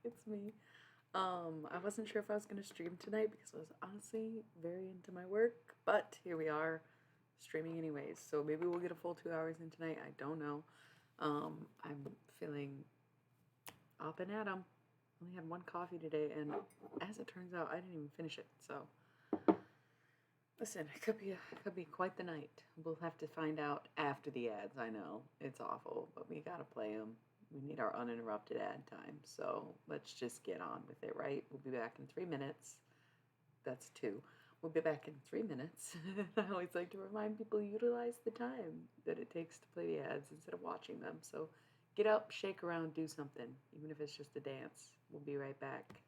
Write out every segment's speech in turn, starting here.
it's me. I wasn't sure if I was gonna stream tonight because I was honestly very into my work, but here we are, streaming anyways. So maybe we'll get a full 2 hours in tonight. I don't know. I'm feeling up and at 'em. Only had one coffee today, and as it turns out, I didn't even finish it. So listen, it could be quite the night. We'll have to find out after the ads. I know it's awful, but we gotta play them. We need our uninterrupted ad time. So let's just get on with it, right? We'll be back in 3 minutes. That's two. We'll be back in 3 minutes. I always like to remind people utilize the time that it takes to play the ads instead of watching them. So get up, shake around, do something, even if it's just a dance. We'll be right back.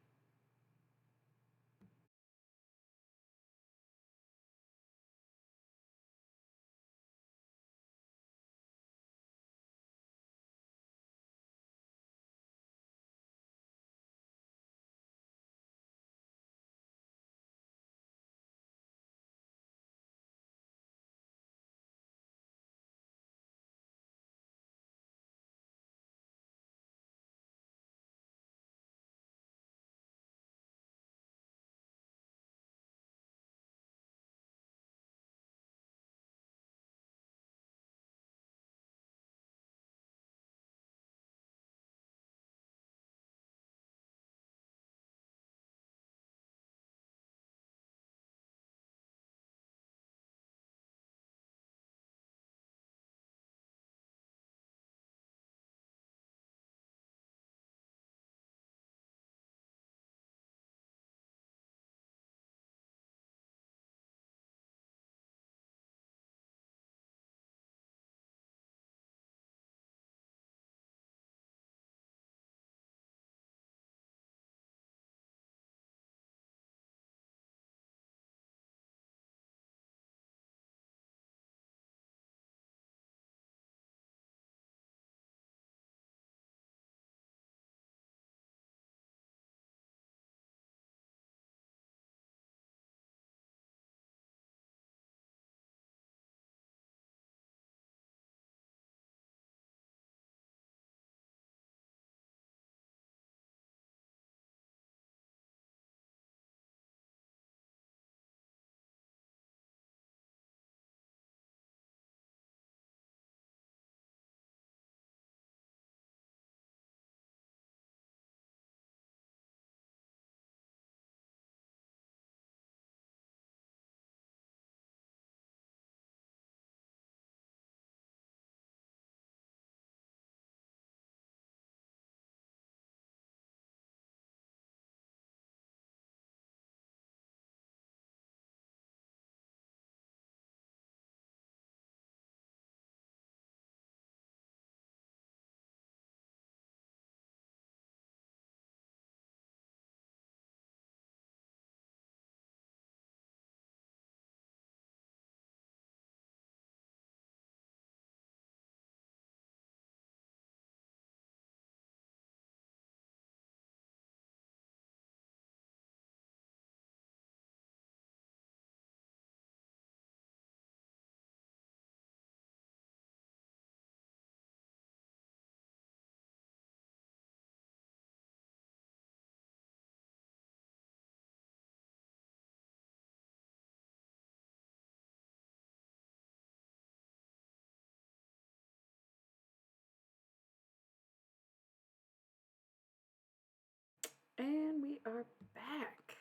And we are back.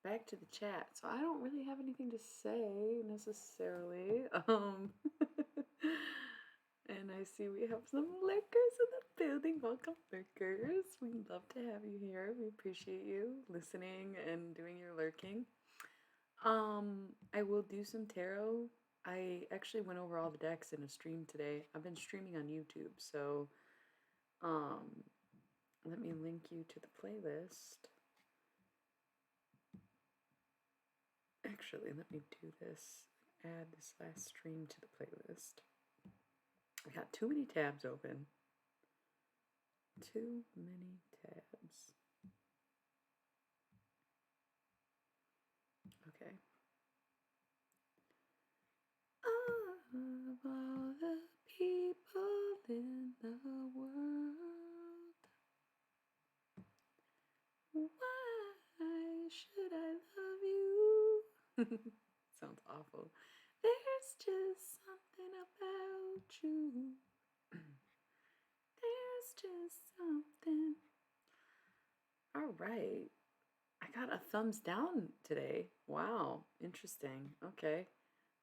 Back to the chat. So I don't really have anything to say necessarily. And I see we have some lurkers in the building. Welcome, lurkers. We love to have you here. We appreciate you listening and doing your lurking. I will do some tarot. I actually went over all the decks in a stream today. I've been streaming on YouTube, so um, let me link you to the playlist. Actually, let me do this. Add this last stream to the playlist. I got too many tabs open. Too many tabs. Okay. Of all the people in the world, Sounds awful. There's just something about you. There's just something. All right. I got a thumbs down today. Wow. Interesting. Okay.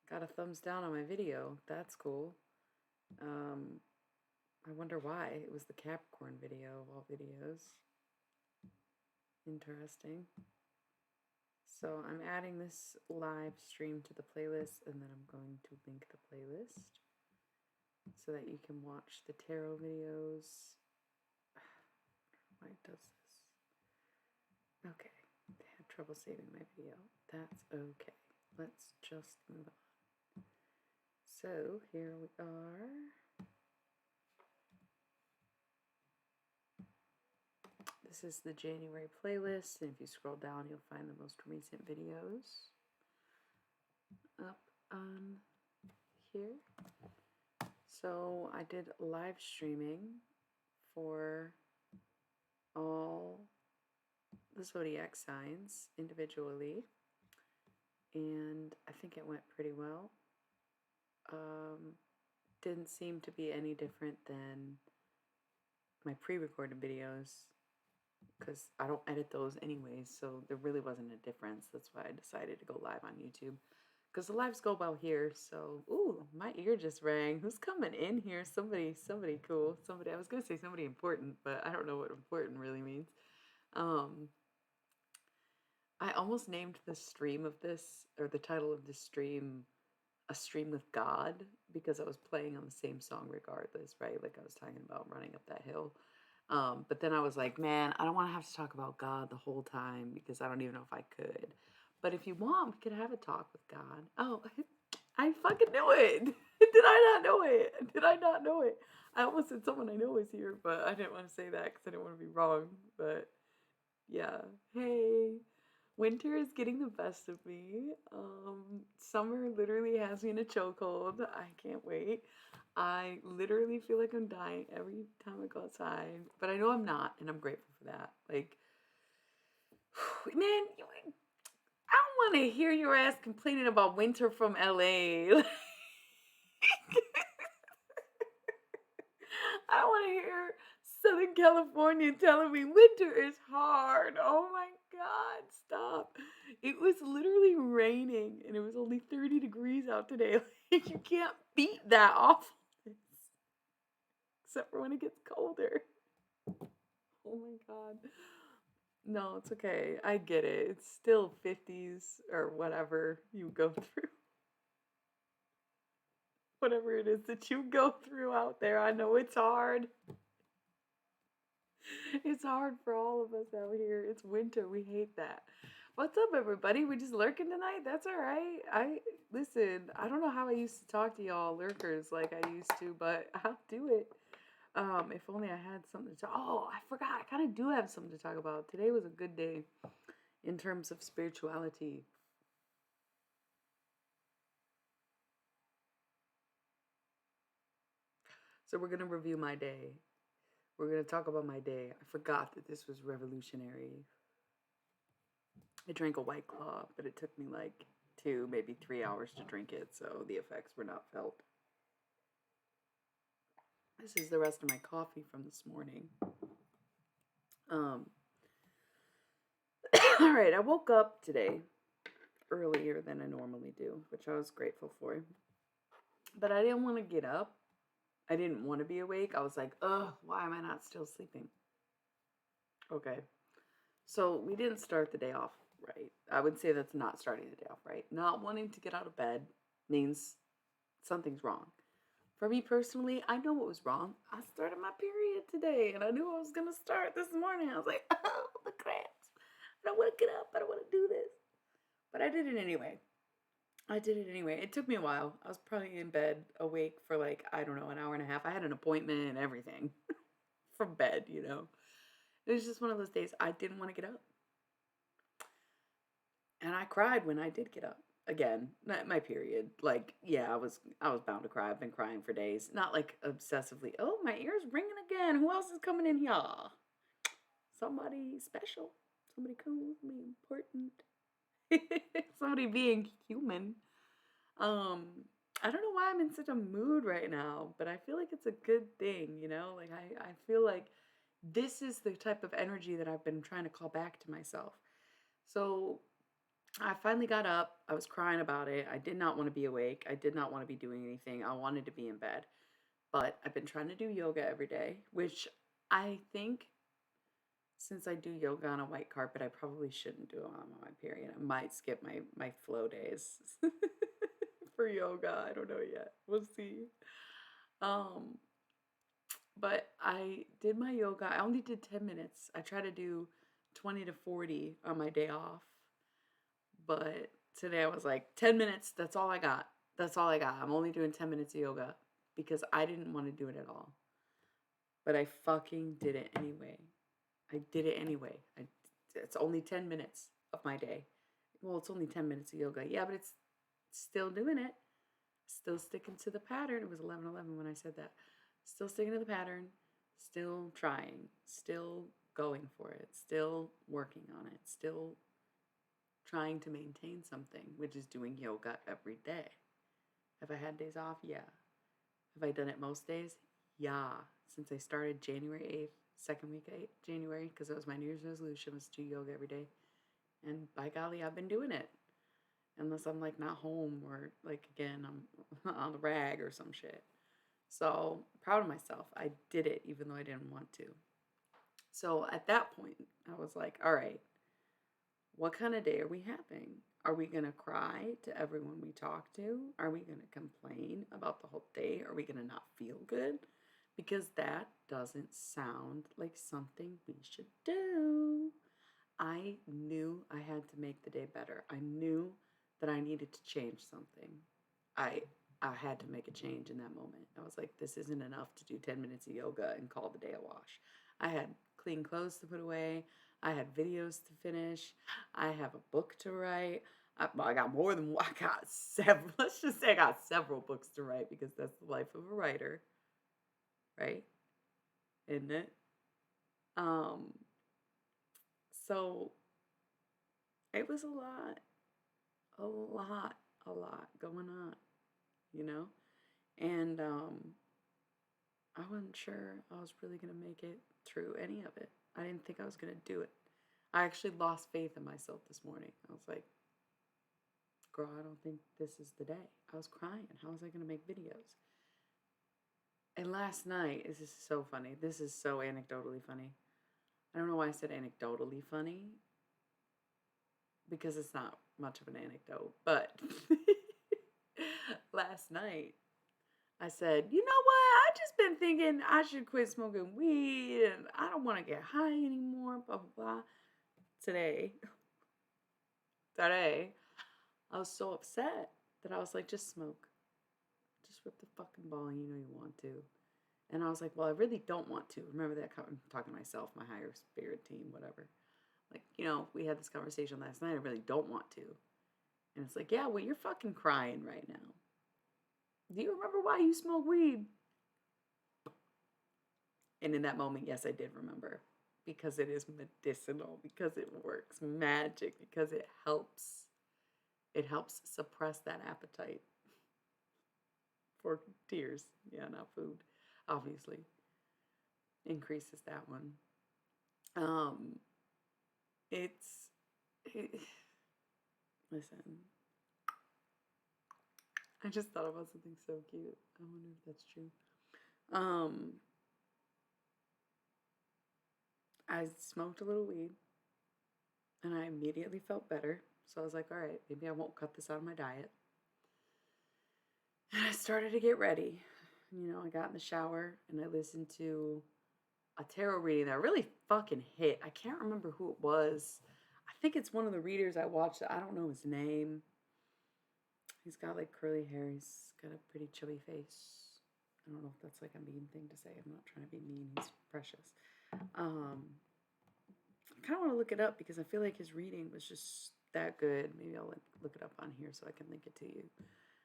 Got a thumbs down on my video. That's cool. Um, I wonder why. It was the Capricorn video of all videos. Interesting. So I'm adding this live stream to the playlist, and then I'm going to link the playlist so that you can watch the tarot videos. Why it does this? Okay, I had trouble saving my video. That's okay. Let's just move on. So here we are. This is the January playlist, and if you scroll down, you'll find the most recent videos up on here. So I did live streaming for all the zodiac signs individually, and I think it went pretty well. Didn't seem to be any different than my pre-recorded videos, because I don't edit those anyways, so there really wasn't a difference. That's why I decided to go live on YouTube, because the lives go well here. So, ooh, my ear just rang. Who's coming in here? Somebody cool. Somebody, I was gonna say somebody important, but I don't know what important really means. I almost named the stream of this, or the title of this stream, A Stream with God, because I was playing on the same song regardless, right? Like I was talking about running up that hill. But then I was like, man, I don't want to have to talk about God the whole time, because I don't even know if I could. But if you want, we could have a talk with God. Oh, I fucking knew it. Did I not know it? Did I not know it? I almost said someone I know is here, but I didn't want to say that because I didn't want to be wrong. But yeah, hey. Winter is getting the best of me. Summer literally has me in a chokehold. I can't wait. I literally feel like I'm dying every time I go outside, but I know I'm not, and I'm grateful for that. Like, man, I don't want to hear your ass complaining about winter from LA. I don't want to hear Southern California telling me winter is hard. Oh my God, stop. It was literally raining and it was only 30 degrees out today. Like, you can't beat that awfulness. Except for when it gets colder. Oh my God. No, it's okay. I get it. It's still 50s or whatever you go through. Whatever it is that you go through out there. I know it's hard. It's hard for all of us out here. It's winter. We hate that. What's up, everybody? We just lurking tonight? That's all right. Listen, I don't know how I used to talk to y'all lurkers like I used to, but I'll do it. If only I had something to talk. Oh, I forgot. I kind of do have something to talk about. Today was a good day in terms of spirituality. So we're going to review my day. We're going to talk about my day. I forgot that this was revolutionary. I drank a White Claw, but it took me like 2, maybe 3 hours to drink it, so the effects were not felt. This is the rest of my coffee from this morning. All right, I woke up today earlier than I normally do, which I was grateful for. But I didn't want to get up. I didn't want to be awake. I was like, ugh, why am I not still sleeping? Okay. So we didn't start the day off right. I would say that's not starting the day off right. Not wanting to get out of bed means something's wrong. For me personally, I know what was wrong. I started my period today, and I knew I was going to start this morning. I was like, oh, the cramps. I don't want to get up. I don't want to do this. But I did it anyway. It took me a while. I was probably in bed, awake for like, I don't know, an hour and a half. I had an appointment and everything from bed, you know. It was just one of those days I didn't want to get up. And I cried when I did get up. Again, my period. Like, yeah, I was bound to cry. I've been crying for days. Not like obsessively, oh, my ear's ringing again. Who else is coming in here? Somebody special. Somebody cool. Somebody important. Somebody being human. Um, I don't know why I'm in such a mood right now, but I feel like it's a good thing, you know? Like I feel like this is the type of energy that I've been trying to call back to myself. So I finally got up. I was crying about it. I did not want to be awake. I did not want to be doing anything. I wanted to be in bed. But I've been trying to do yoga every day, which I think since I do yoga on a white carpet, I probably shouldn't do it on my period. I might skip my flow days for yoga. I don't know yet. We'll see. Um, but I did my yoga. I only did 10 minutes. I try to do 20 to 40 on my day off. But today I was like, 10 minutes, that's all I got. That's all I got. I'm only doing 10 minutes of yoga because I didn't want to do it at all. But I fucking did it anyway. I did it anyway. It's only 10 minutes of my day. Well, it's only 10 minutes of yoga. Yeah, but it's still doing it. Still sticking to the pattern. It was 11:11 when I said that. Still sticking to the pattern. Still trying. Still going for it. Still working on it. Still trying to maintain something, which is doing yoga every day. Have I had days off? Yeah. Have I done it most days? Yeah. Since I started January 8th, second week of January, because it was my New Year's resolution was to do yoga every day. And by golly, I've been doing it. Unless I'm like not home or like again, I'm on the rag or some shit. So proud of myself. I did it even though I didn't want to. So at that point, I was like, all right, what kind of day are we having? Are we going to cry to everyone we talk to? Are we going to complain about the whole day? Are we going to not feel good? Because that doesn't sound like something we should do. I knew I had to make the day better. I knew that I needed to change something. I I had to make a change in that moment. I was like, this isn't enough to do 10 minutes of yoga and call the day a wash. I had clean clothes to put away. I had videos to finish. I have a book to write. I got more than I got several. Let's just say I got several books to write because that's the life of a writer, right? Isn't it? Um, so it was a lot, a lot going on, you know? And I wasn't sure I was really going to make it through any of it. I didn't think I was going to do it. I actually lost faith in myself this morning. I was like, girl, I don't think this is the day. I was crying. How was I going to make videos? And last night, this is so funny. This is so anecdotally funny. I don't know why I said anecdotally funny because it's not much of an anecdote, but last night I said, you know what? I just been thinking I should quit smoking weed and I don't want to get high anymore, blah, blah, blah. Today, I was so upset that I was like, just smoke. Just rip the fucking ball and you know you want to. And I was like, well, I really don't want to. Remember that? I'm talking to myself, my higher spirit team, whatever. Like, you know, we had this conversation last night. I really don't want to. And it's like, yeah, well, you're fucking crying right now. Do you remember why you smoke weed? And in that moment, yes, I did remember. Because it is medicinal, because it works magic, because it helps. It helps suppress that appetite for tears. Yeah, not food, obviously. Increases that one. Um, it's it, listen. I just thought about something so cute. I wonder if that's true. Um, I smoked a little weed and I immediately felt better. So I was like, all right, maybe I won't cut this out of my diet. And I started to get ready. You know, I got in the shower and I listened to a tarot reading that really fucking hit. I can't remember who it was. I think it's one of the readers I watched. I don't know his name. He's got like curly hair. He's got a pretty chubby face. I don't know if that's like a mean thing to say. I'm not trying to be mean. He's precious. I kind of want to look it up because I feel like his reading was just that good. Maybe I'll like look it up on here so I can link it to you.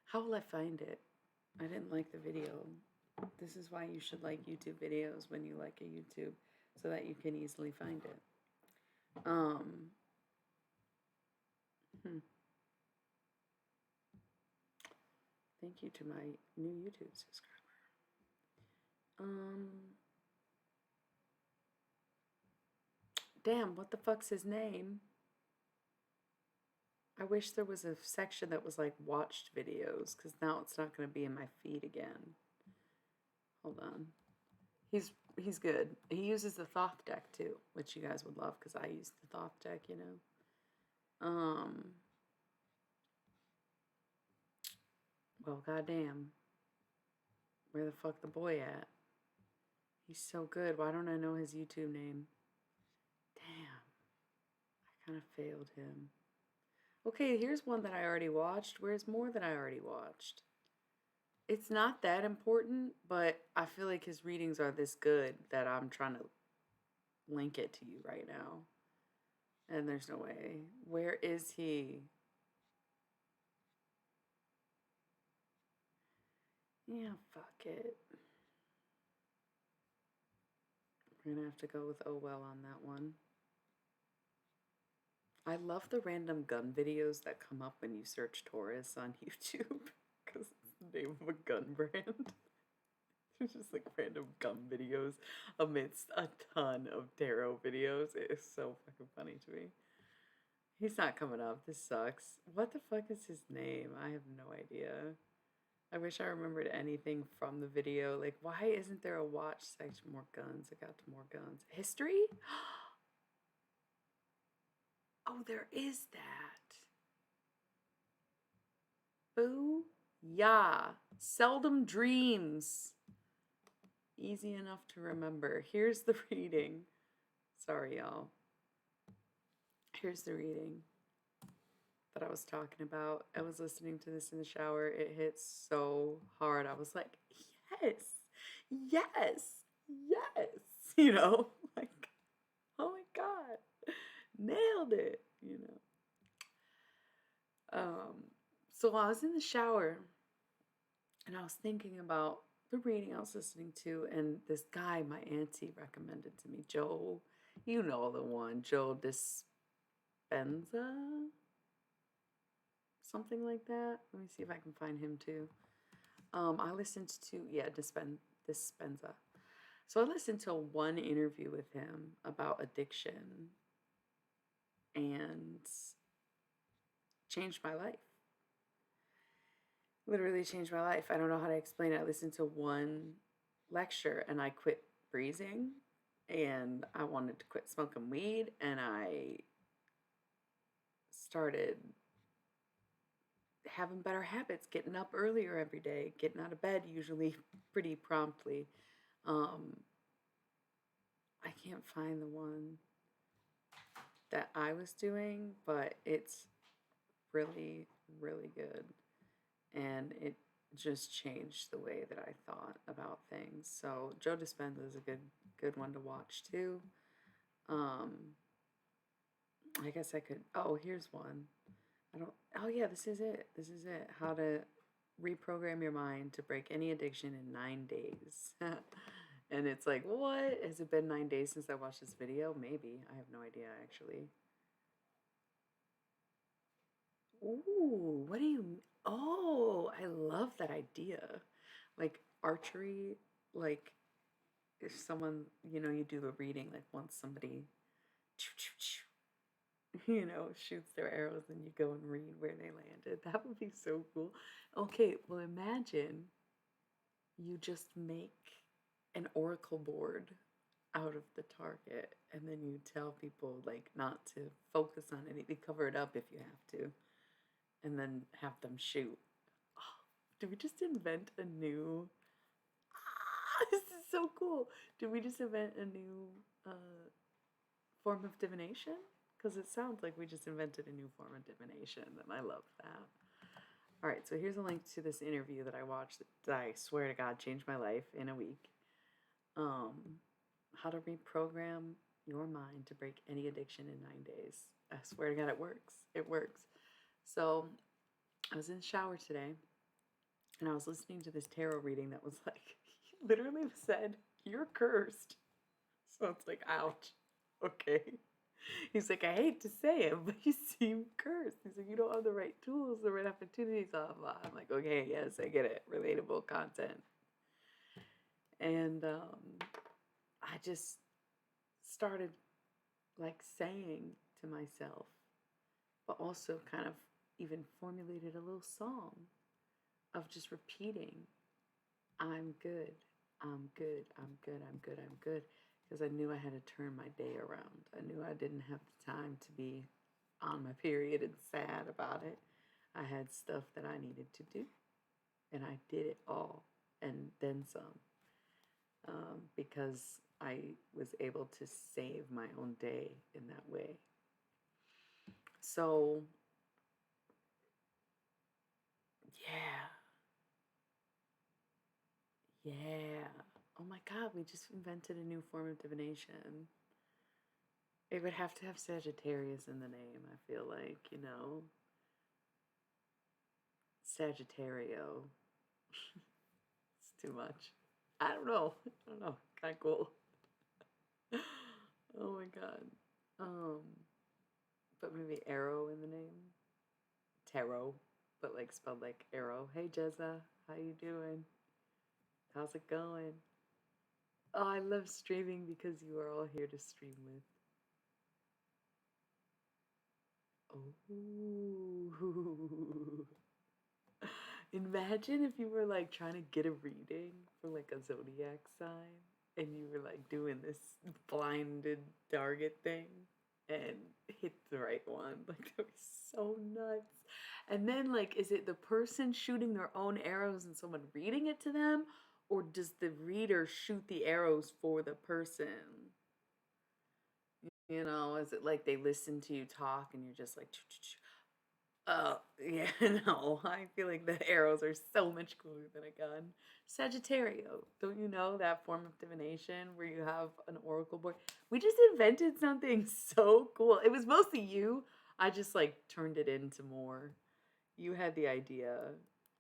How will I find it? I didn't like the video. This is why you should like YouTube videos when you like a YouTube so that you can easily find it. Hmm. Thank you to my new YouTube subscriber. Damn, what the fuck's his name? I wish there was a section that was like watched videos, because now it's not going to be in my feed again. Hold on. He's good. He uses the Thoth deck too, which you guys would love because I use the Thoth deck, you know. Well, goddamn. Where the fuck the boy at? He's so good. Why don't I know his YouTube name? Damn. I kind of failed him. Okay, here's one that I already watched. Where's more that I already watched? It's not that important, but I feel like his readings are this good that I'm trying to link it to you right now. And there's no way. Where is he? Yeah, fuck it. We're gonna have to go with Oh Well on that one. I love the random gun videos that come up when you search Taurus on YouTube because it's the name of a gun brand. There's just like random gun videos amidst a ton of tarot videos. It is so fucking funny to me. He's not coming up. This sucks. What the fuck is his name? I have no idea. I wish I remembered anything from the video. Like, why isn't there a watch section? More guns. I got more guns. History? Oh, there is that. Boo. Yeah. Seldom Dreams. Easy enough to remember. Here's the reading. Sorry, y'all. Here's the reading that I was talking about. I was listening to this in the shower. It hit so hard. I was like, yes, yes, yes. You know, like, oh my God, nailed it, you know. So I was in the shower and I was thinking about the reading I was listening to, and this guy my auntie recommended to me, Joe, you know the one, Joe Dispenza? Something like that. Let me see if I can find him too. I listened to, yeah, Dispenza. So I listened to one interview with him about addiction and changed my life. Literally changed my life. I don't know how to explain it. I listened to one lecture and I quit breathing and I wanted to quit smoking weed and I started having better habits, getting up earlier every day, getting out of bed usually pretty promptly. I can't find the one that I was doing, but it's really, really good. And it just changed the way that I thought about things. So Joe Dispenza is a good one to watch too. I guess I could, oh, here's one. Oh yeah, this is it. This is it. How to reprogram your mind to break any addiction in 9 days. And it's like, what? Has it been 9 days since I watched this video? Maybe. I have no idea, actually. Ooh, what do you... Oh, I love that idea. Like archery, like if someone, you know, you do the reading, like once somebody, you know, shoots their arrows and you go and read where they landed. That would be so cool. Okay, well, imagine you just make an oracle board out of the target and then you tell people like not to focus on anything, cover it up if you have to, and then have them shoot. Oh, did we just invent a new this is so cool. Did we just invent a new form of divination? Because it sounds like we just invented a new form of divination and I love that. All right, so here's a link to this interview that I watched that I swear to God changed my life in a week. How to reprogram your mind to break any addiction in 9 days. I swear to God, it works. It works. So I was in the shower today and I was listening to this tarot reading that was like, literally said, you're cursed. So it's like, ouch. Okay. He's like, I hate to say it, but you seem cursed. He's like, you don't have the right tools, the right opportunities, blah, blah. I'm like, okay, yes, I get it. Relatable content. And I just started like saying to myself, but also kind of even formulated a little song of just repeating, I'm good, I'm good, I'm good, I'm good, I'm good. Because I knew I had to turn my day around. I knew I didn't have the time to be on my period and sad about it. I had stuff that I needed to do, and I did it all and then some, because I was able to save my own day in that way. So, yeah, yeah. Oh my God, we just invented a new form of divination. It would have to have Sagittarius in the name, I feel like, Sagittario. It's too much. I don't know. I don't know. Kind of cool. Oh my God. Um, but maybe arrow in the name. Tarot, but like spelled like arrow. Hey Jezza, how you doing? How's it going? Oh, I love streaming because you are all here to stream with. Oh. Imagine if you were like trying to get a reading for like a zodiac sign and you were like doing this blinded target thing and hit the right one. Like that would be so nuts. And then like is it the person shooting their own arrows and someone reading it to them, or does the reader shoot the arrows for the person? Is it like they listen to you talk and you're just like yeah, no, I feel like the arrows are so much cooler than a gun. Sagittario, don't you know that form of divination where you have an oracle board? We just invented something so cool. It was mostly you. I just like turned it into more. You had the idea,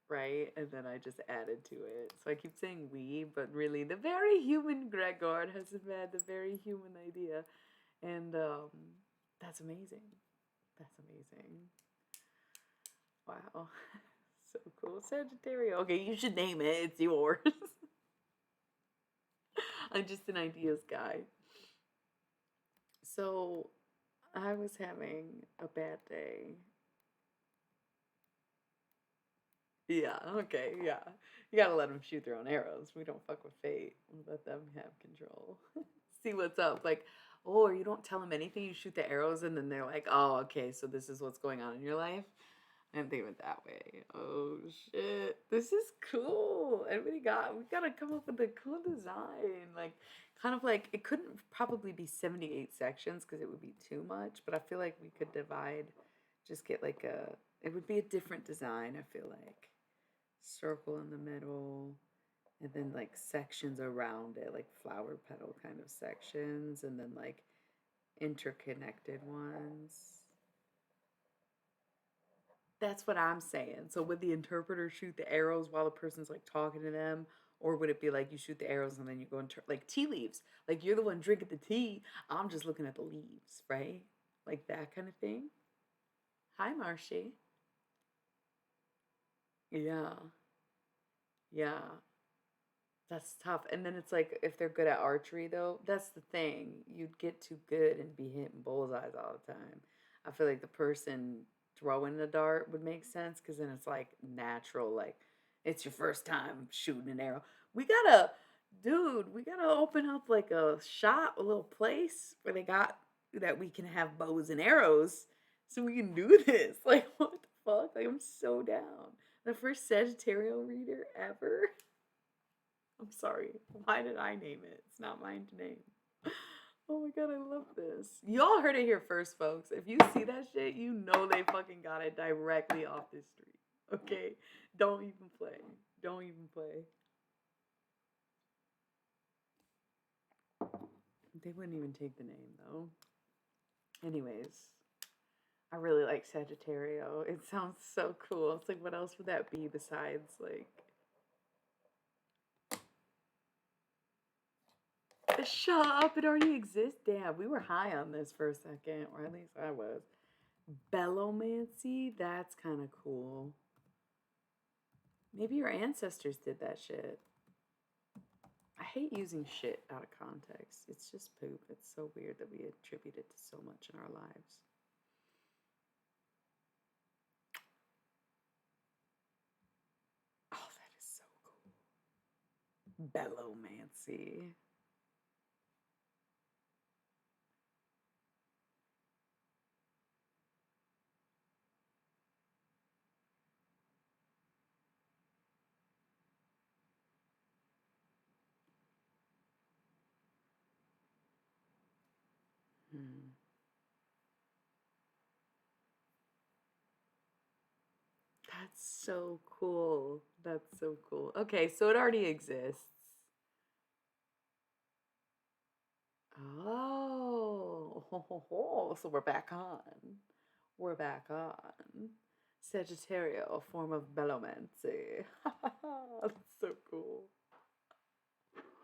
right? And then I just added to it. So I keep saying we, but really the very human Gregor has had the very human idea. And that's amazing. That's amazing. Wow. So cool. Sagittarius. Okay, you should name it. It's yours. I'm just an ideas guy. So I was having a bad day. Yeah, okay, yeah. You gotta let them shoot their own arrows. We don't fuck with fate. We let them have control. See what's up. Like, or you don't tell them anything. You shoot the arrows, and then they're like, "Oh, okay. So this is what's going on in your life." And think of it that way. Oh shit. This is cool. We gotta come up with a cool design. Like kind of like it couldn't probably be 78 sections because it would be too much, but I feel like we could divide, just get like it would be a different design, I feel like. Circle in the middle, and then like sections around it, like flower petal kind of sections, and then like interconnected ones. That's what I'm saying. So would the interpreter shoot the arrows while the person's like talking to them? Or would it be like you shoot the arrows and then you go and like tea leaves? Like you're the one drinking the tea. I'm just looking at the leaves, right? Like that kind of thing. Hi, Marshy. Yeah. Yeah. That's tough. And then it's like if they're good at archery though, that's the thing. You'd get too good and be hitting bullseyes all the time. I feel like the person throwing the dart would make sense because then it's like natural, like it's your first time shooting an arrow. We gotta open up like a shop, a little place where they got that we can have bows and arrows so we can do this. Like what the fuck? Like I'm so down. The first Sagittarius reader ever. I'm sorry. Why did I name it? It's not mine to name. Oh my god, I love this. Y'all heard it here first, folks. If you see that shit, you know they fucking got it directly off this street. Okay? Don't even play. Don't even play. They wouldn't even take the name, though. Anyways, I really like Sagittario. It sounds so cool. It's like, what else would that be besides, like, Shut up, it already exists. Damn, we were high on this for a second, or at least I was. Bellomancy? That's kind of cool. Maybe your ancestors did that shit. I hate using shit out of context. It's just poop. It's so weird that we attribute it to so much in our lives. Oh, that is so cool. Bellomancy. Hmm. That's so cool. That's so cool. Okay, so it already exists. Oh, so we're back on. We're back on. Sagittario, a form of bellomancy. That's so cool.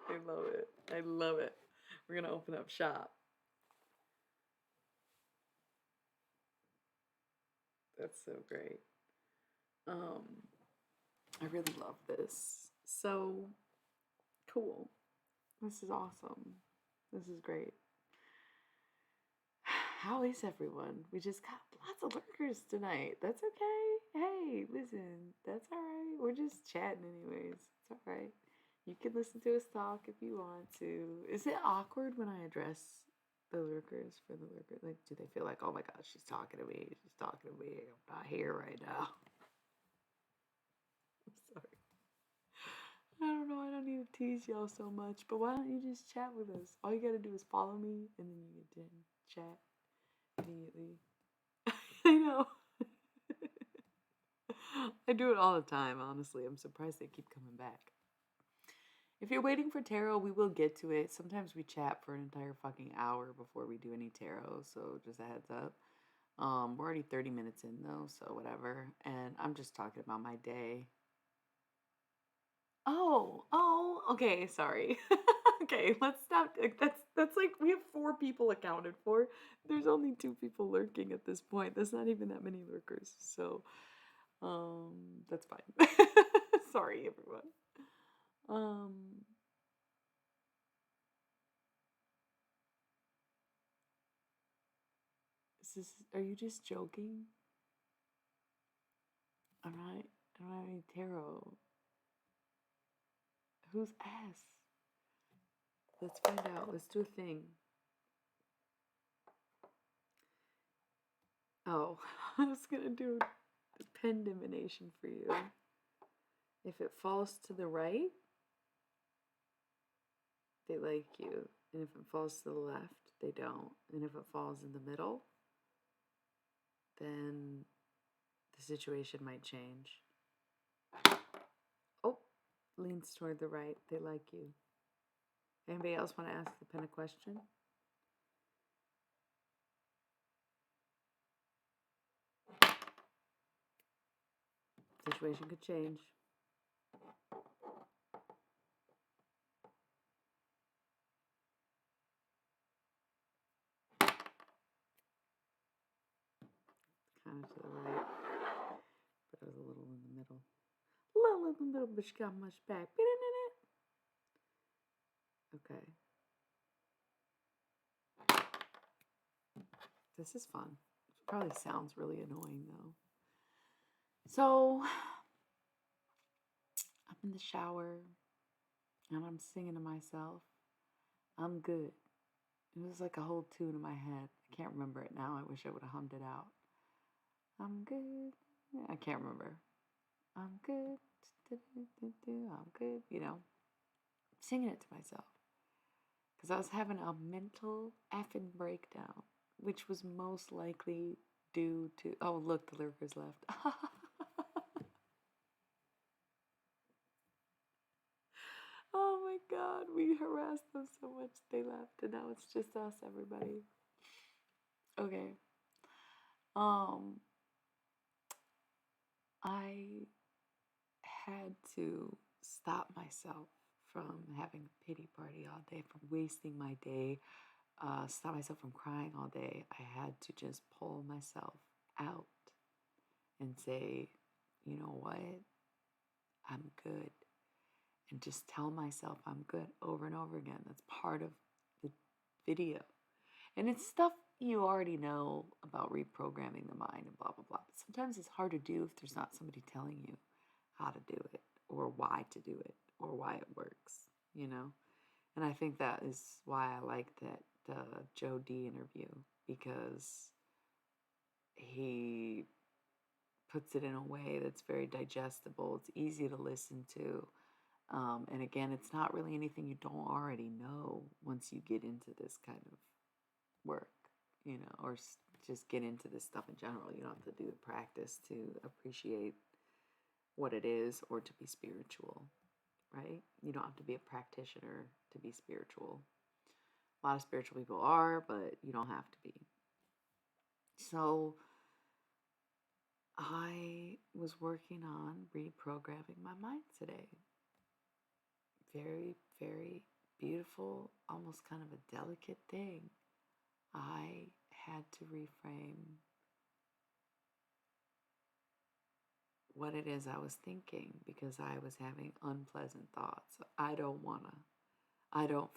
I love it. I love it. We're gonna open up shop. That's so great. Um, I really love this. So cool. This is awesome. This is great. How is everyone? We just got lots of lurkers tonight. That's okay. Hey, listen, that's all right. We're just chatting, anyways. It's all right. You can listen to us talk if you want to. Is it awkward when I address the lurkers for the lurkers? Like, do they feel like, oh my God, she's talking to me? She's talking to me. I'm not here right now. I'm sorry. I don't know. I don't need to tease y'all so much, but why don't you just chat with us? All you gotta do is follow me, and then you get to chat immediately. I know. I do it all the time, honestly. I'm surprised they keep coming back. If you're waiting for tarot, we will get to it. Sometimes we chat for an entire fucking hour before we do any tarot, so just a heads up. We're already 30 minutes in though, so whatever. And I'm just talking about my day. Oh, okay, sorry. Okay, let's stop. That's like we have 4 people accounted for. There's only 2 people lurking at this point. That's not even that many lurkers. So, that's fine. Sorry, everyone. Um, are you just joking? I don't have any tarot. Who's ass? Let's find out. Let's do a thing. Oh, I was gonna do a pen divination for you. If it falls to the right, they like you. And if it falls to the left, they don't. And if it falls in the middle, then the situation might change. Oh, leans toward the right. They like you. Anybody else want to ask the pen a question? Situation could change. Kind of to the right. But I was a little in the middle. A little in the middle, but she got much back. Okay. This is fun. It probably sounds really annoying though. So I'm in the shower and I'm singing to myself. I'm good. It was like a whole tune in my head. I can't remember it now. I wish I would have hummed it out. I'm good. I can't remember. I'm good. I'm good. You know, singing it to myself. Because I was having a mental effing breakdown, which was most likely due to. Oh, look, the lurkers left. Oh my God, we harassed them so much they left, and now it's just us, everybody. Okay. Um, I had to stop myself from having a pity party all day, from wasting my day, stop myself from crying all day. I had to just pull myself out and say, you know what? I'm good. And just tell myself I'm good over and over again. That's part of the video. And it's stuff you already know about reprogramming the mind and blah, blah, blah. But sometimes it's hard to do if there's not somebody telling you how to do it or why to do it or why it works, you know? And I think that is why I like that Joe D interview, because he puts it in a way that's very digestible. It's easy to listen to. And again, it's not really anything you don't already know once you get into this kind of work, you know, or just get into this stuff in general. You don't have to do the practice to appreciate what it is or to be spiritual, right? You don't have to be a practitioner to be spiritual. A lot of spiritual people are, but you don't have to be. So I was working on reprogramming my mind today. Very, very beautiful, almost kind of a delicate thing. I had to reframe what it is I was thinking because I was having unpleasant thoughts. I don't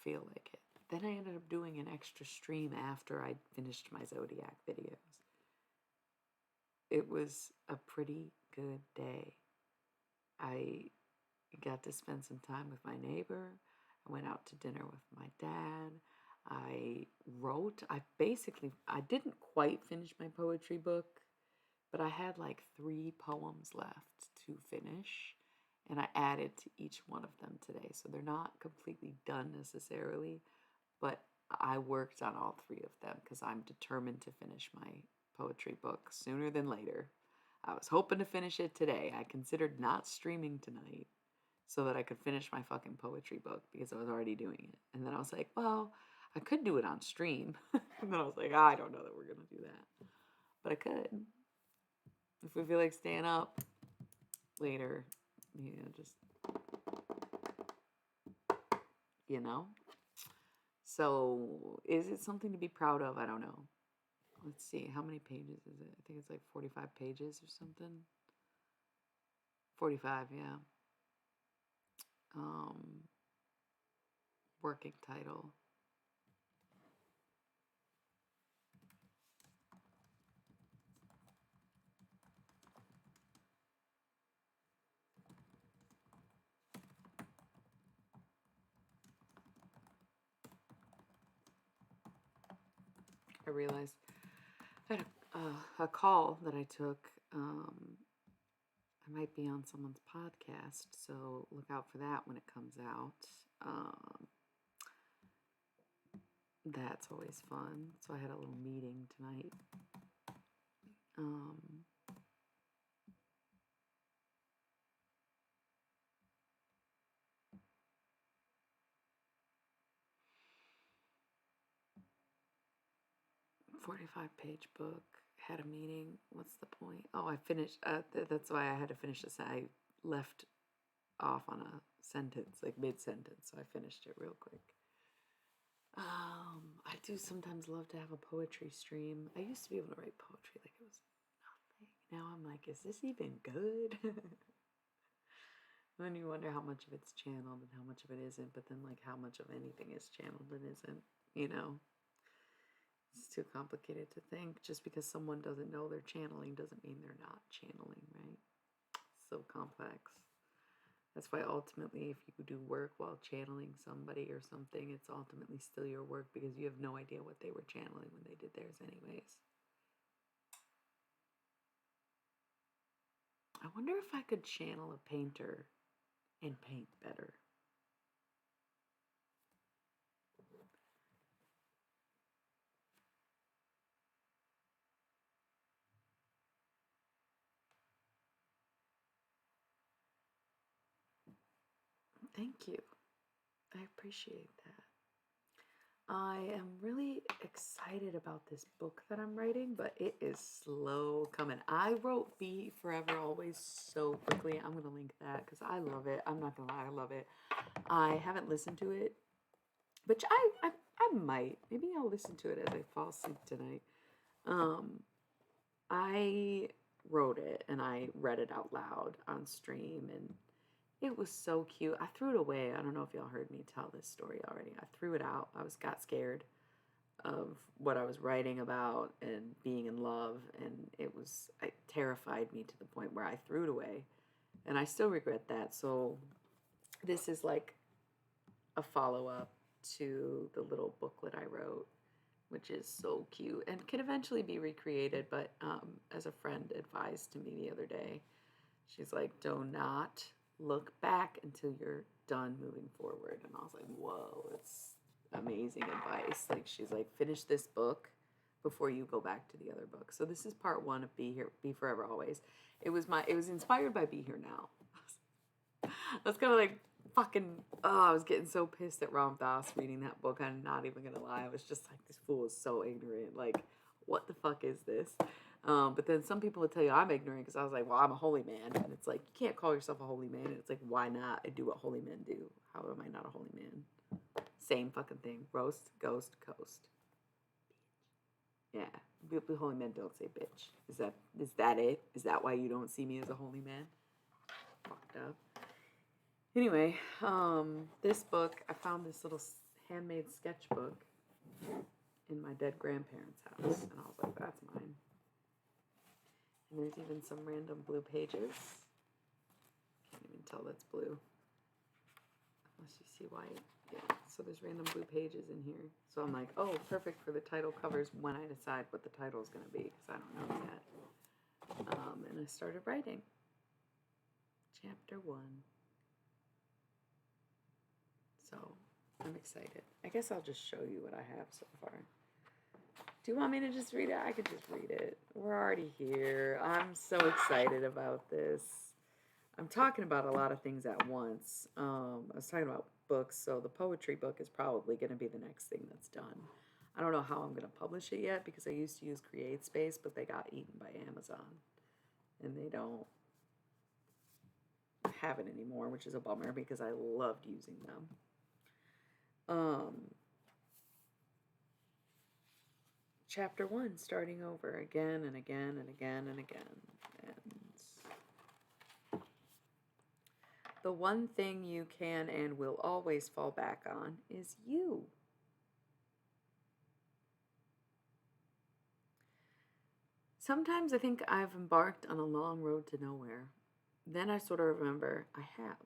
feel like it. Then I ended up doing an extra stream after I finished my Zodiac videos. It was a pretty good day. I got to spend some time with my neighbor. I went out to dinner with my dad. I wrote. I didn't quite finish my poetry book, but I had like 3 poems left to finish, and I added to each one of them today. So they're not completely done necessarily, but I worked on all 3 of them because I'm determined to finish my poetry book sooner than later. I was hoping to finish it today. I considered not streaming tonight so that I could finish my fucking poetry book because I was already doing it. And then I was like, well, I could do it on stream. And then I was like, I don't know that we're going to do that. But I could. If we feel like staying up later, just, you know. So is it something to be proud of? I don't know. Let's see. How many pages is it? I think it's like 45 pages or something. 45, yeah. Working title. I realized I had a call that I took. I might be on someone's podcast, so look out for that when it comes out. That's always fun. So I had a little meeting tonight. 45-page book. Had a meeting. What's the point? Oh, I finished. That's why I had to finish this. I left off on a sentence, like mid-sentence, so I finished it real quick. I do sometimes love to have a poetry stream. I used to be able to write poetry like it was nothing. Now I'm like, is this even good? And then you wonder how much of it's channeled and how much of it isn't, but then like how much of anything is channeled and isn't, you know? It's too complicated to think. Just because someone doesn't know they're channeling doesn't mean they're not channeling, right? It's so complex. That's why ultimately, if you do work while channeling somebody or something, it's ultimately still your work because you have no idea what they were channeling when they did theirs anyways. I wonder if I could channel a painter and paint better. Thank you. I appreciate that. I am really excited about this book that I'm writing, but it is slow coming. I wrote Be Forever Always so quickly. I'm going to link that because I love it. I'm not going to lie, I love it. I haven't listened to it, which I might. Maybe I'll listen to it as I fall asleep tonight. Um, I wrote it and I read it out loud on stream, and it was so cute. I threw it away. I don't know if y'all heard me tell this story already. I threw it out. Got scared of what I was writing about and being in love, and it terrified me to the point where I threw it away, and I still regret that. So this is like a follow up to the little booklet I wrote, which is so cute and can eventually be recreated. But as a friend advised to me the other day, she's like, do not look back until you're done moving forward. And I was like, whoa, it's amazing advice. Like, she's like, finish this book before you go back to the other book. So this is part one of Be Forever Always. It was inspired by Be Here Now. I was kind of like I was getting so pissed at Ram Dass reading that book. I'm not even gonna lie. I was just like, this fool is so ignorant. Like, what the fuck is this? But then some people would tell you I'm ignorant because I was like, well, I'm a holy man. And it's like, you can't call yourself a holy man. And it's like, why not? I do what holy men do. How am I not a holy man? Same fucking thing. Roast, ghost, coast. Yeah. Holy men don't say bitch. Is that it? Is that why you don't see me as a holy man? Fucked up. Anyway, this book, I found this little handmade sketchbook in my dead grandparents' house. And I was like, that's mine. And there's even some random blue pages. Can't even tell that's blue. Unless you see white. Yeah, so there's random blue pages in here. So I'm like, oh, perfect for the title covers when I decide what the title is going to be, because I don't know yet. And I started writing. Chapter 1. So I'm excited. I guess I'll just show you what I have so far. Do you want me to just read it? I could just read it. We're already here. I'm so excited about this. I'm talking about a lot of things at once. I was talking about books, so the poetry book is probably going to be the next thing that's done. I don't know how I'm going to publish it yet because I used to use CreateSpace, but they got eaten by Amazon. And they don't have it anymore, which is a bummer because I loved using them. Chapter 1, starting over again and again and again and again. And the one thing you can and will always fall back on is you. Sometimes I think I've embarked on a long road to nowhere. Then I sort of remember I have.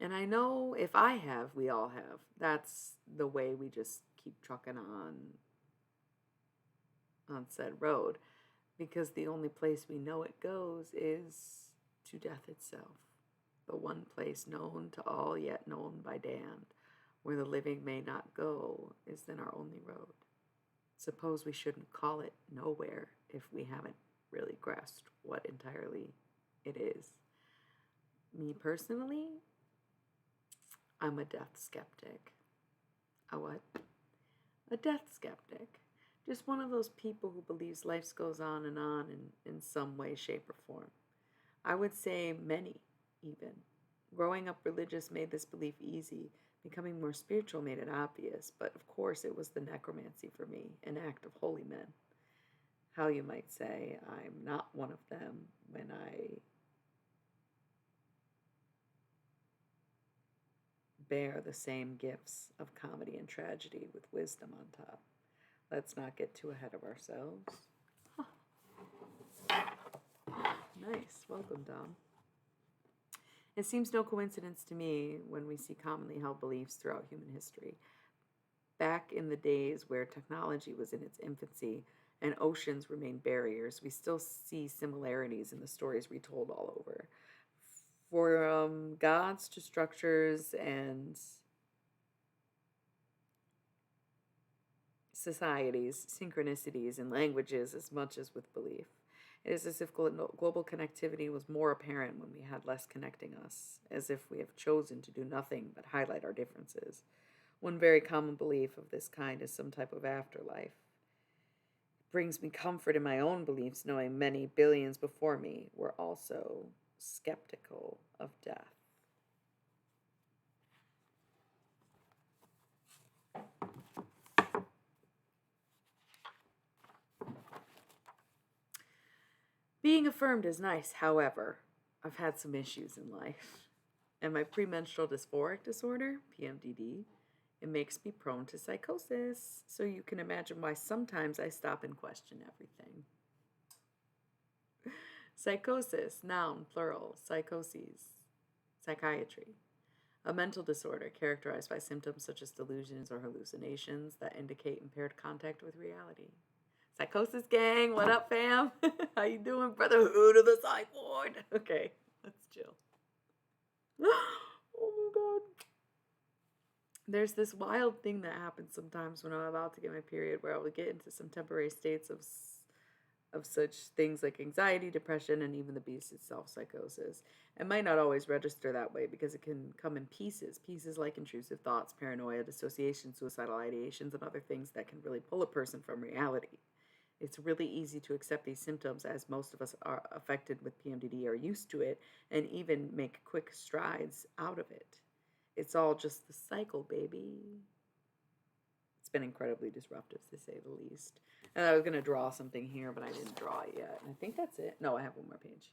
And I know if I have, we all have. That's the way we just keep trucking on said road, because the only place we know it goes is to death itself, the one place known to all yet known by damned, where the living may not go, is then our only road. Suppose we shouldn't call it nowhere if we haven't really grasped what entirely it is. Me personally, I'm a death skeptic. A what? A death skeptic. Just one of those people who believes life goes on in some way, shape, or form. I would say many, even. Growing up religious made this belief easy. Becoming more spiritual made it obvious. But of course, it was the necromancy for me, an act of holy men. How you might say, I'm not one of them when I bear the same gifts of comedy and tragedy with wisdom on top. Let's not get too ahead of ourselves. Huh. Nice. Welcome, Dom. It seems no coincidence to me when we see commonly held beliefs throughout human history. Back in the days where technology was in its infancy and oceans remained barriers, we still see similarities in the stories retold all over. For gods to structures and societies, synchronicities, and languages as much as with belief. It is as if global connectivity was more apparent when we had less connecting us, as if we have chosen to do nothing but highlight our differences. One very common belief of this kind is some type of afterlife. It brings me comfort in my own beliefs, knowing many billions before me were also skeptical of death. Being affirmed is nice, however, I've had some issues in life. And my premenstrual dysphoric disorder, PMDD, it makes me prone to psychosis. So you can imagine why sometimes I stop and question everything. Psychosis, noun, plural, psychoses, psychiatry. A mental disorder characterized by symptoms such as delusions or hallucinations that indicate impaired contact with reality. Psychosis gang, what up, fam? How you doing, brotherhood of the psych ward? Okay, let's chill. Oh my god. There's this wild thing that happens sometimes when I'm about to get my period where I will get into some temporary states of such things like anxiety, depression, and even the beast itself, psychosis. It might not always register that way because it can come in pieces. Pieces like intrusive thoughts, paranoia, dissociation, suicidal ideations, and other things that can really pull a person from reality. It's really easy to accept these symptoms as most of us are affected with PMDD are used to it and even make quick strides out of it. It's all just the cycle, baby. It's been incredibly disruptive, to say the least. And I was going to draw something here, but I didn't draw it yet. And I think that's it. No, I have one more page.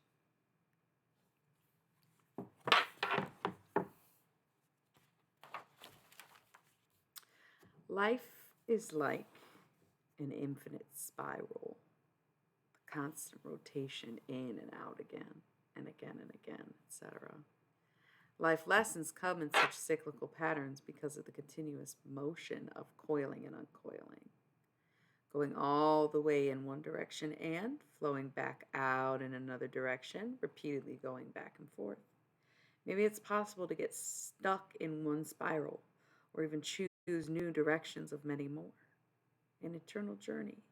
Life is like an infinite spiral, the constant rotation in and out again and again and again, etc. Life lessons come in such cyclical patterns because of the continuous motion of coiling and uncoiling, going all the way in one direction and flowing back out in another direction, repeatedly going back and forth. Maybe it's possible to get stuck in one spiral or even choose new directions of many more. An eternal journey.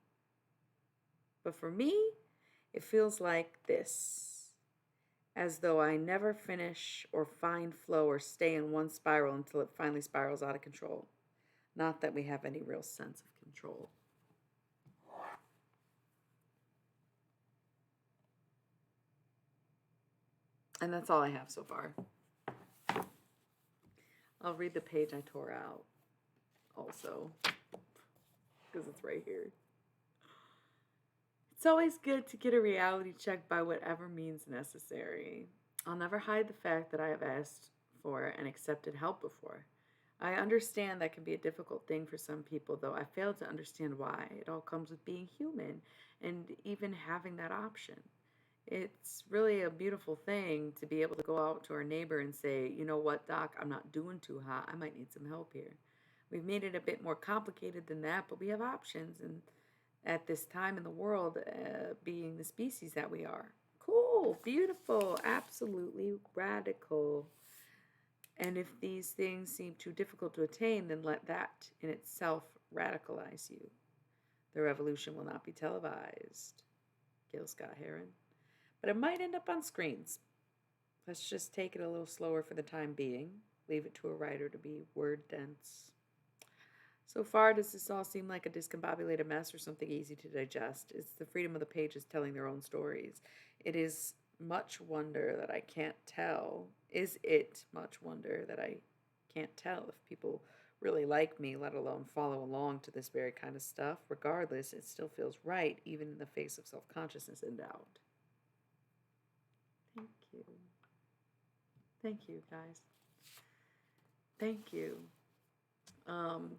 But for me, it feels like this, as though I never finish or find flow or stay in one spiral until it finally spirals out of control. Not that we have any real sense of control. And that's all I have so far. I'll read the page I tore out also, because it's right here. It's always good to get a reality check by whatever means necessary. I'll never hide the fact that I have asked for and accepted help before. I understand that can be a difficult thing for some people, though I fail to understand why. It all comes with being human and even having that option. It's really a beautiful thing to be able to go out to our neighbor and say, you know what, doc, I'm not doing too hot. I might need some help here. We've made it a bit more complicated than that, but we have options. And at this time in the world, being the species that we are. Cool, beautiful, absolutely radical. And if these things seem too difficult to attain, then let that in itself radicalize you. The revolution will not be televised. Gil Scott Heron. But it might end up on screens. Let's just take it a little slower for the time being. Leave it to a writer to be word dense. So far, does this all seem like a discombobulated mess or something easy to digest? It's the freedom of the pages telling their own stories. It is much wonder that I can't tell. Is it much wonder that I can't tell if people really like me, let alone follow along to this very kind of stuff? Regardless, it still feels right, even in the face of self-consciousness and doubt. Thank you. Thank you, guys. Thank you.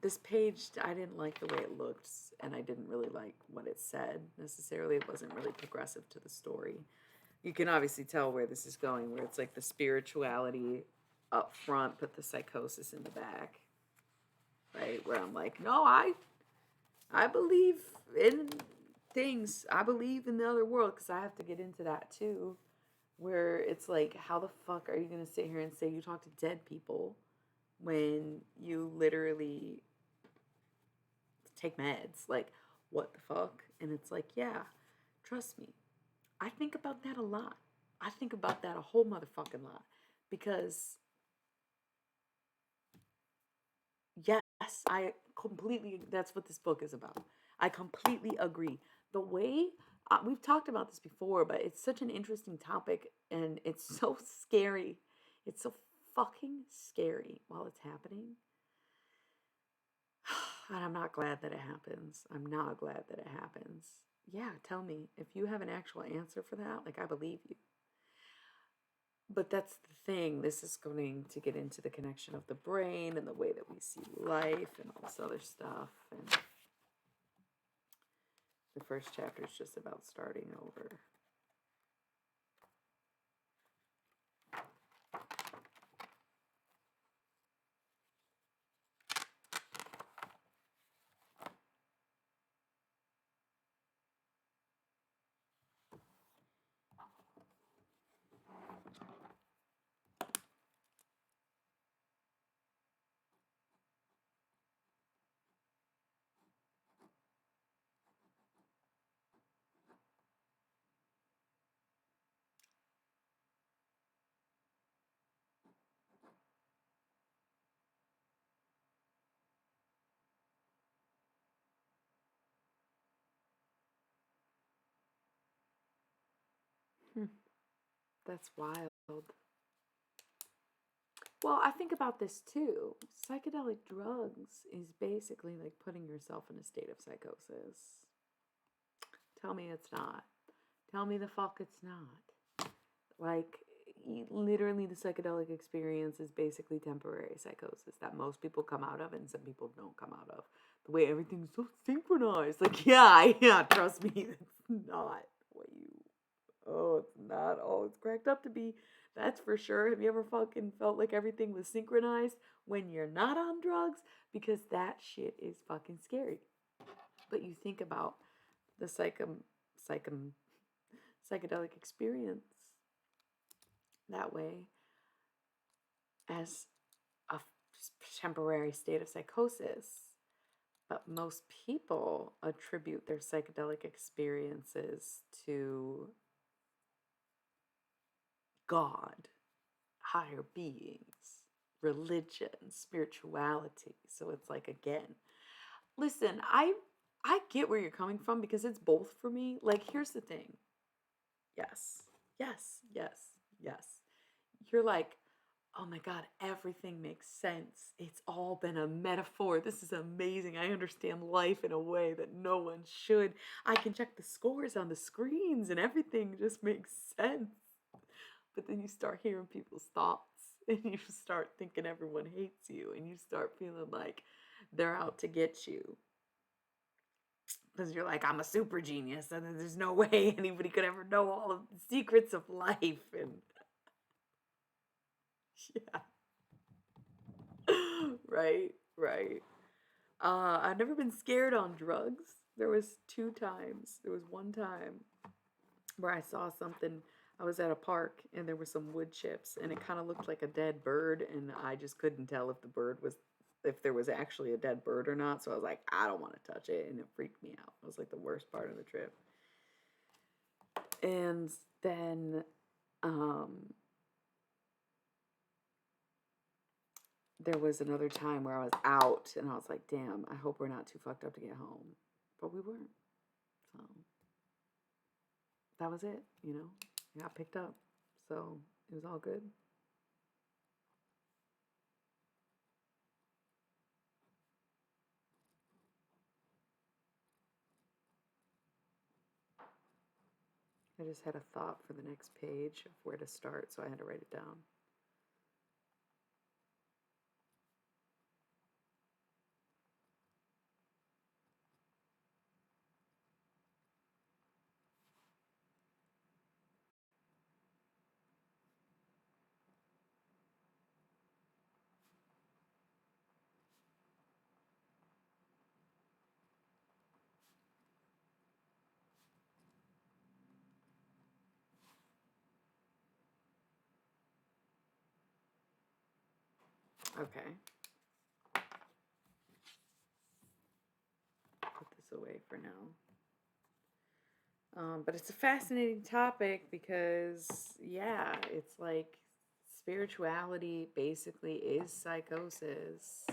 This page, I didn't like the way it looked, and I didn't really like what it said necessarily. It wasn't really progressive to the story. You can obviously tell where this is going, where it's like the spirituality up front, but the psychosis in the back, right? Where I'm like, no, I believe in things. I believe in the other world, because I have to get into that too, where it's like, how the fuck are you going to sit here and say you talk to dead people when you literally take meds? Like, what the fuck? And it's like, yeah, trust me. I think about that a lot. I think about that a whole motherfucking lot. Because, yes, Yes, I completely, that's what this book is about. I completely agree. The way, we've talked about this before, but it's such an interesting topic and it's so scary. It's so fucking scary while it's happening. And I'm not glad that it happens. I'm not glad that it happens. Yeah, tell me if you have an actual answer for that. Like, I believe you. But that's the thing. This is going to get into the connection of the brain and the way that we see life and all this other stuff. And the first chapter is just about starting over. Hmm, that's wild. Well, I think about this too. Psychedelic drugs is basically like putting yourself in a state of psychosis. Tell me it's not. Tell me the fuck it's not. Like, literally, the psychedelic experience is basically temporary psychosis that most people come out of and some people don't come out of. The way everything's so synchronized. Like, yeah, trust me, it's not what you. Oh, it's not all it's cracked up to be. That's for sure. Have you ever fucking felt like everything was synchronized when you're not on drugs? Because that shit is fucking scary. But you think about the psychom, psychedelic experience that way as a temporary state of psychosis. But most people attribute their psychedelic experiences to God, higher beings, religion, spirituality. So it's like, again, listen, I get where you're coming from because it's both for me. Like, here's the thing. Yes. Yes. Yes. Yes. You're like, oh my God, everything makes sense. It's all been a metaphor. This is amazing. I understand life in a way that no one should. I can check the scores on the screens and everything just makes sense. But then you start hearing people's thoughts and you start thinking everyone hates you and you start feeling like they're out to get you. Because you're like, I'm a super genius and there's no way anybody could ever know all of the secrets of life. And yeah. Right, right. I've never been scared on drugs. There was two times. There was one time where I saw something. I was at a park and there were some wood chips and it kind of looked like a dead bird and I just couldn't tell if the bird was if there was actually a dead bird or not. So I was like, I don't want to touch it and it freaked me out. It was like the worst part of the trip. And then um there was another time where I was out and I was like, damn, I hope we're not too fucked up to get home. But we weren't. So that was it, you know? I got picked up. So it was all good. I just had a thought for the next page of where to start, so I had to write it down. Okay. Put this away for now. But it's a fascinating topic because, yeah, it's like spirituality basically is psychosis.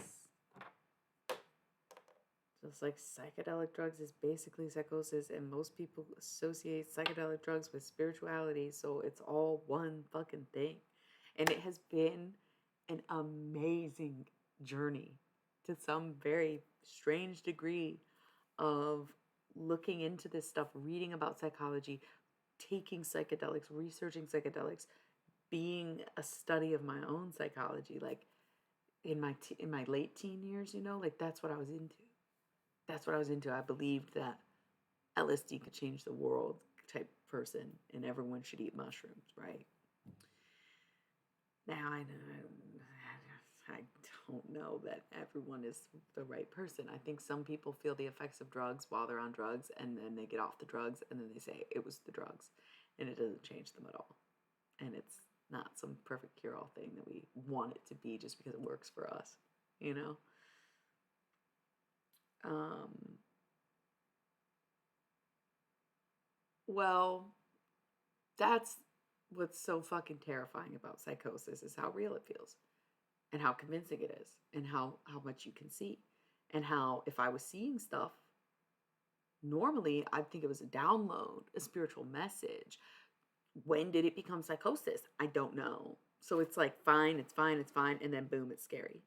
Just like psychedelic drugs is basically psychosis, and most people associate psychedelic drugs with spirituality, so it's all one fucking thing. And it has been an amazing journey to some very strange degree of looking into this stuff, reading about psychology, taking psychedelics, researching psychedelics, being a study of my own psychology, like in my late teen years, like that's what I was into. That's what I was into. I believed that LSD could change the world type person, and everyone should eat mushrooms, right? Now I don't know that everyone is the right person. I think some people feel the effects of drugs while they're on drugs, and then they get off the drugs, and then they say it was the drugs, and it doesn't change them at all. And it's not some perfect cure-all thing that we want it to be just because it works for us, you know? Um, well, that's what's so fucking terrifying about psychosis is how real it feels and how convincing it is and how much you can see and how if I was seeing stuff normally I'd think it was a download, a spiritual message. When did it become psychosis? I don't know. So it's like fine, it's fine, it's fine, and then boom, it's scary.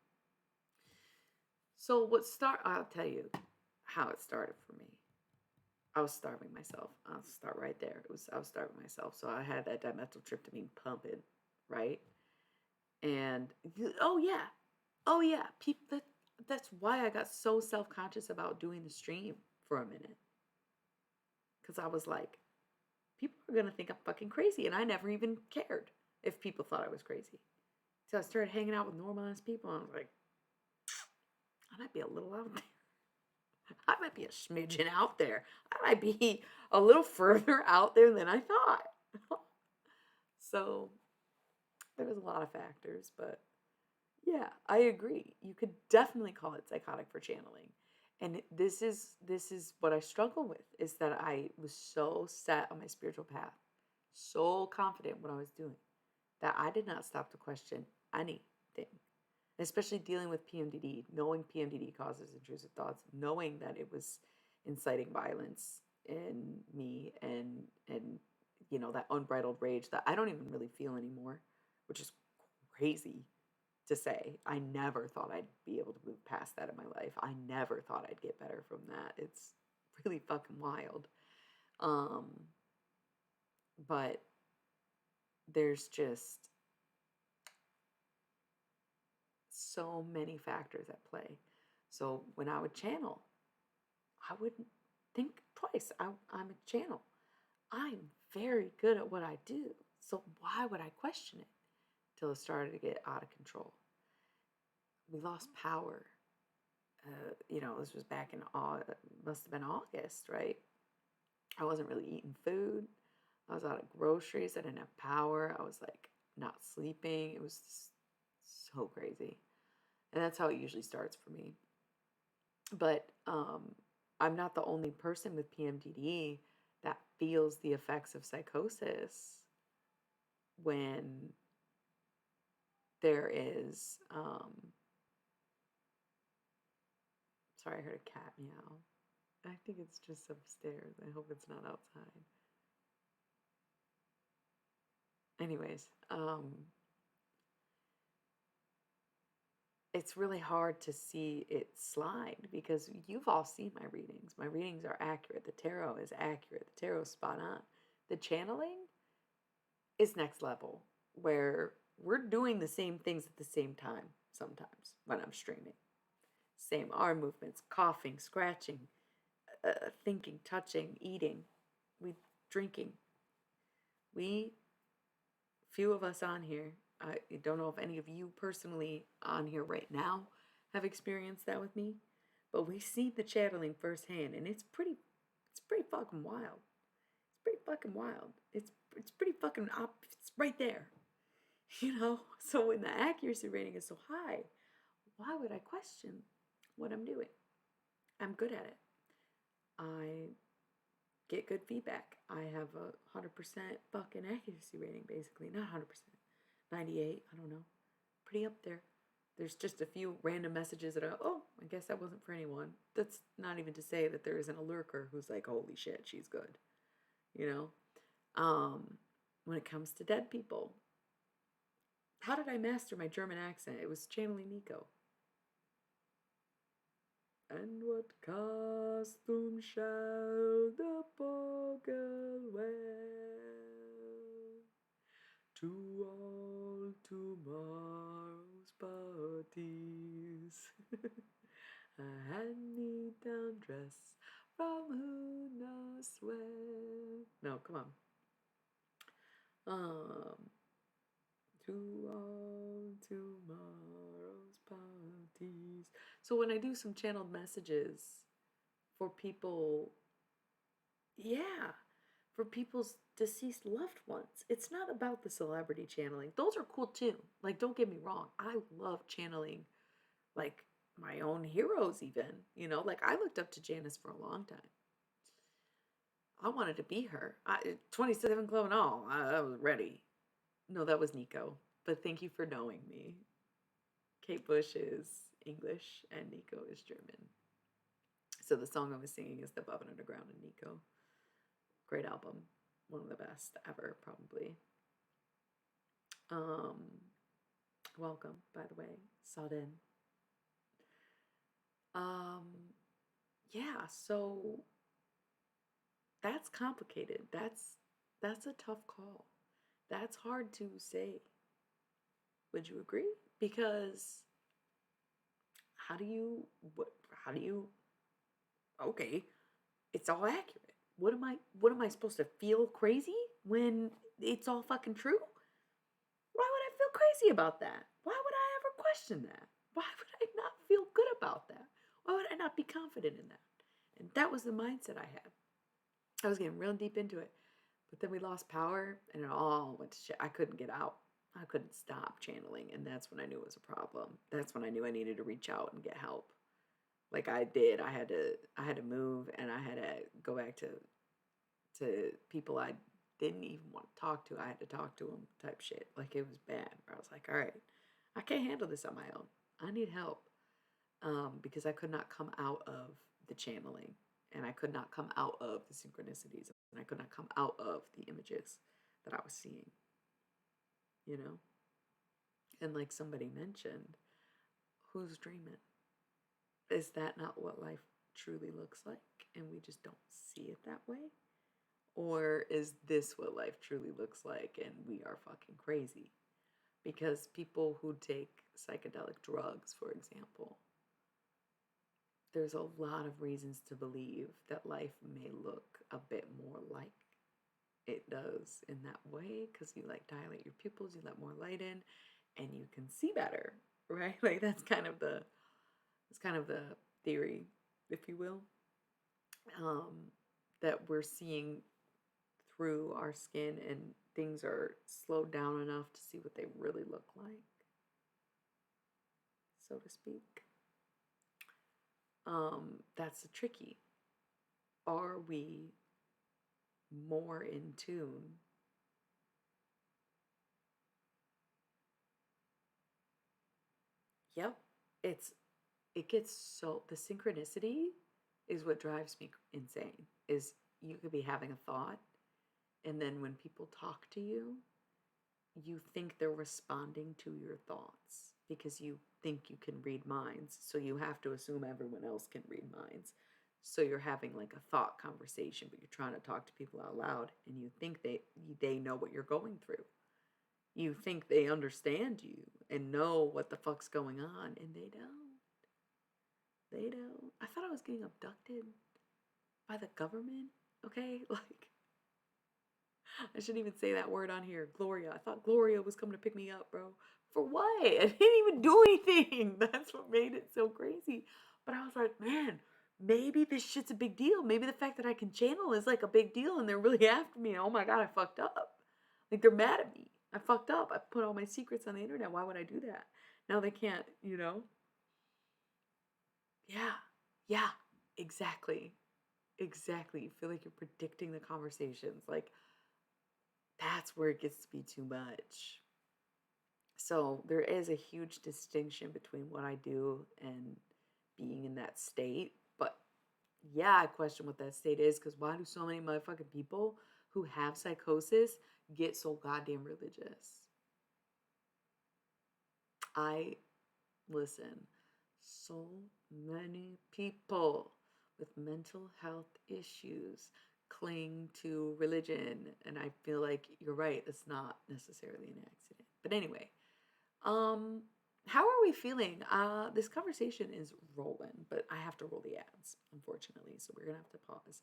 So I'll tell you how it started for me. I was starving myself. I'll start right there. I was starving myself. So I had that dimethyltryptamine pumping, right? And oh yeah, oh yeah, people. That's why I got so self conscious about doing the stream for a minute, because I was like, people are gonna think I'm fucking crazy, and I never even cared if people thought I was crazy. So I started hanging out with normal ass people, and I was like, I might be a little out there. I might be a smidgen out there. I might be a little further out there than I thought. So there was a lot of factors, but yeah, I agree. You could definitely call it psychotic for channeling. And this is what I struggle with is that I was so set on my spiritual path, so confident in what I was doing, that I did not stop to question anything. Especially dealing with PMDD, knowing PMDD causes intrusive thoughts, knowing that it was inciting violence in me and that unbridled rage that I don't even really feel anymore, which is crazy to say. I never thought I'd be able to move past that in my life. I never thought I'd get better from that. It's really fucking wild. Um, but there's just so many factors at play. So when I would channel, I wouldn't think twice. I'm a channel. I'm very good at what I do. So why would I question it? Till it started to get out of control. We lost power. This was back in must have been August, right? I wasn't really eating food. I was out of groceries. I didn't have power. I was like not sleeping. It was just so crazy. And that's how it usually starts for me. But I'm not the only person with PMDD that feels the effects of psychosis when there is. Sorry, I heard a cat meow. I think it's just upstairs. I hope it's not outside. Anyways, it's really hard to see it slide because you've all seen my readings. My readings are accurate. The tarot is accurate. The tarot is spot on. The channeling is next level, where we're doing the same things at the same time sometimes when I'm streaming. Same arm movements, coughing, scratching, thinking, touching, eating, we drinking. Few of us on here, I don't know if any of you personally on here right now have experienced that with me, but we've seen the channeling firsthand, and it's pretty fucking wild. It's pretty fucking wild. It's pretty fucking it's right there, So when the accuracy rating is so high, why would I question what I'm doing? I'm good at it. I get good feedback. I have a 100% fucking accuracy rating, basically. Not 100%. 98, I don't know. Pretty up there. There's just a few random messages that are, oh, I guess that wasn't for anyone. That's not even to say that there isn't a lurker who's like, holy shit, she's good. You know? When it comes to dead people, how did I master my German accent? It was channeling Nico. And what costume shall the poor girl wear to all tomorrow's parties? A hand-me-down dress from who knows where. No, come on. To all tomorrow's parties. So when I do some channeled messages for people, yeah, for people's deceased loved ones, it's not about the celebrity channeling. Those are cool too. Like, don't get me wrong. I love channeling, like, my own heroes even, you know, like I looked up to Janice for a long time. I wanted to be her. 27 Club and all. I was ready. No, that was Nico. But thank you for knowing me. Kate Bush is English and Nico is German. So the song I was singing is The Above and Underground and Nico. Great album. One of the best ever, probably. Welcome, by the way. Sawden. Yeah, so that's complicated. That's a tough call. That's hard to say. Would you agree? Because how do you okay, it's all accurate. What am I supposed to feel crazy when it's all fucking true? Why would I feel crazy about that? Why would I ever question that? Why would I not feel good about that? Why would I not be confident in that? And that was the mindset I had. I was getting real deep into it. But then we lost power and it all went to shit. I couldn't get out. I couldn't stop channeling. And that's when I knew it was a problem. That's when I knew I needed to reach out and get help. Like I did. I had to move and I had to go back to people I didn't even want to talk to. I had to talk to them type shit. Like it was bad. I was like, all right, I can't handle this on my own. I need help. Because I could not come out of the channeling and I could not come out of the synchronicities and I could not come out of the images that I was seeing, you know? And like somebody mentioned, who's dreaming? Is that not what life truly looks like and we just don't see it that way? Or is this what life truly looks like and we are fucking crazy? Because people who take psychedelic drugs, for example, there's a lot of reasons to believe that life may look a bit more like it does in that way because you like dilate your pupils, you let more light in, and you can see better, right? Like that's kind of the theory, if you will, that we're seeing through our skin and things are slowed down enough to see what they really look like, so to speak. That's the tricky. Are we more in tune Yep. It gets so the synchronicity is what drives me insane. Is you could be having a thought and then when people talk to you, you think they're responding to your thoughts because you think you can read minds. So you have to assume everyone else can read minds. So you're having like a thought conversation, but you're trying to talk to people out loud and you think they know what you're going through. You think they understand you and know what the fuck's going on and they don't. They don't. I thought I was getting abducted by the government. Okay? Like I shouldn't even say that word on here. Gloria. I thought Gloria was coming to pick me up, bro. For what? I didn't even do anything. That's what made it so crazy. But I was like, man, maybe this shit's a big deal. Maybe the fact that I can channel is like a big deal and they're really after me. Oh my God, I fucked up. Like they're mad at me. I fucked up. I put all my secrets on the internet. Why would I do that? Now they can't, you know? Yeah. Yeah. Exactly. Exactly. You feel like you're predicting the conversations. Like, that's where it gets to be too much. So there is a huge distinction between what I do and being in that state. But yeah, I question what that state is because why do so many motherfucking people who have psychosis get so goddamn religious? I listen, so many people with mental health issues cling to religion, and I feel like you're right, it's not necessarily an accident. But anyway, um, how are we feeling? This conversation is rolling, but I have to roll the ads, unfortunately, so we're gonna have to pause.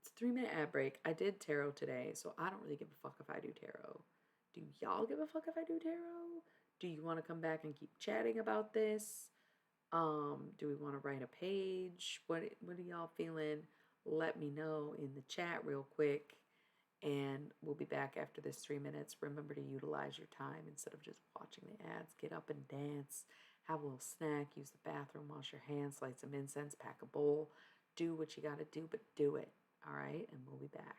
It's a 3 minute ad break. I did tarot today, so I don't really give a fuck if I do tarot. Do y'all give a fuck if I do tarot? Do you want to come back and keep chatting about this? Do we want to write a page? What are y'all feeling? Let me know in the chat real quick. And we'll be back after this 3 minutes. Remember to utilize your time instead of just watching the ads. Get up and dance. Have a little snack. Use the bathroom. Wash your hands. Light some incense. Pack a bowl. Do what you got to do, but do it. All right? And we'll be back.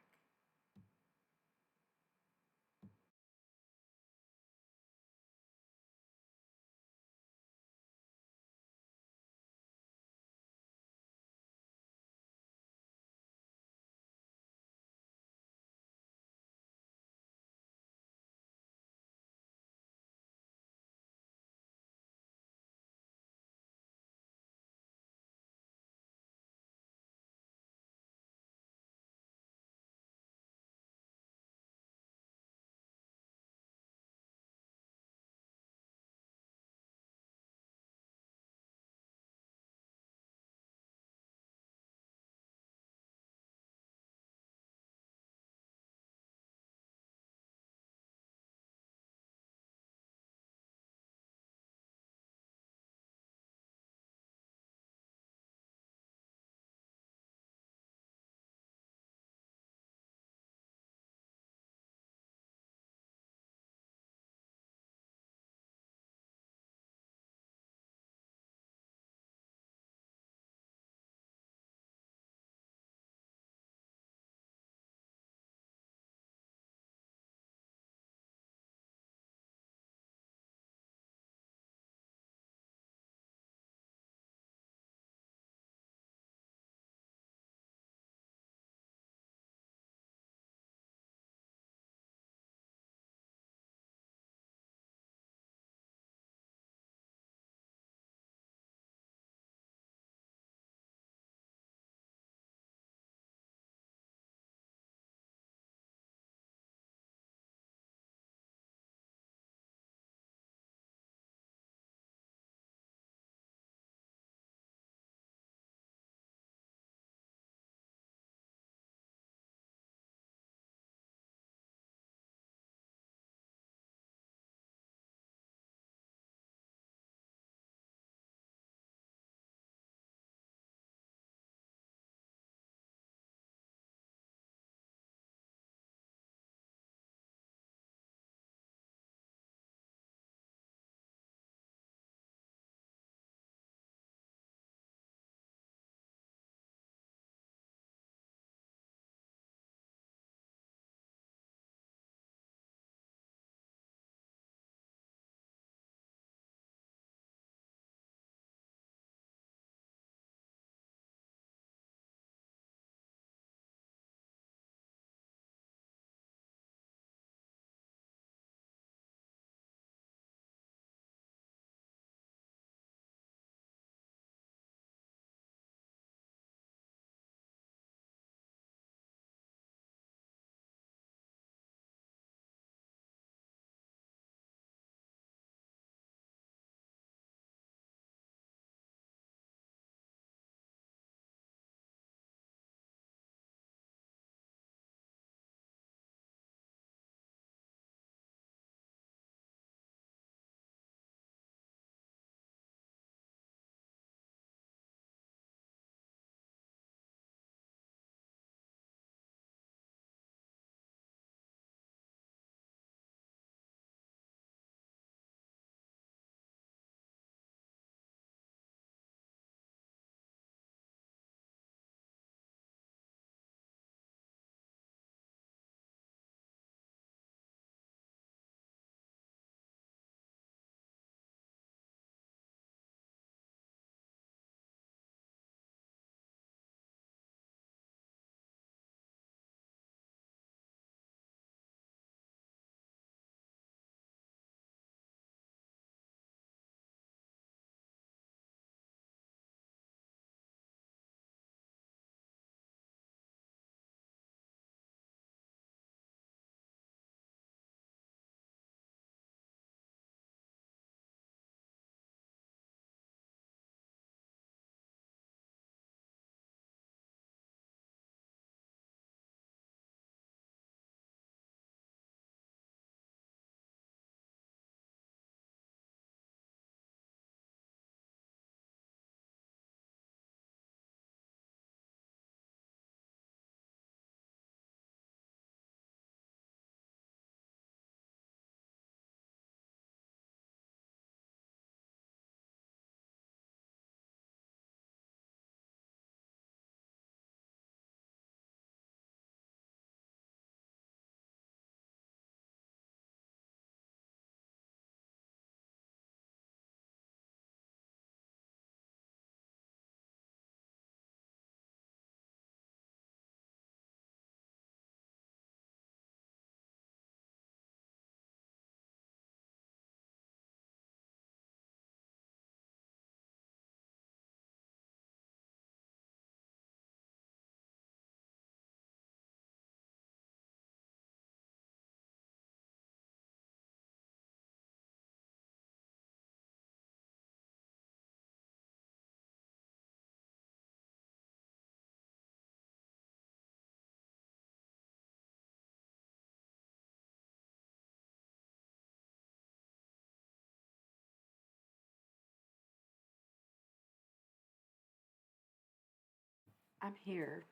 I'm here.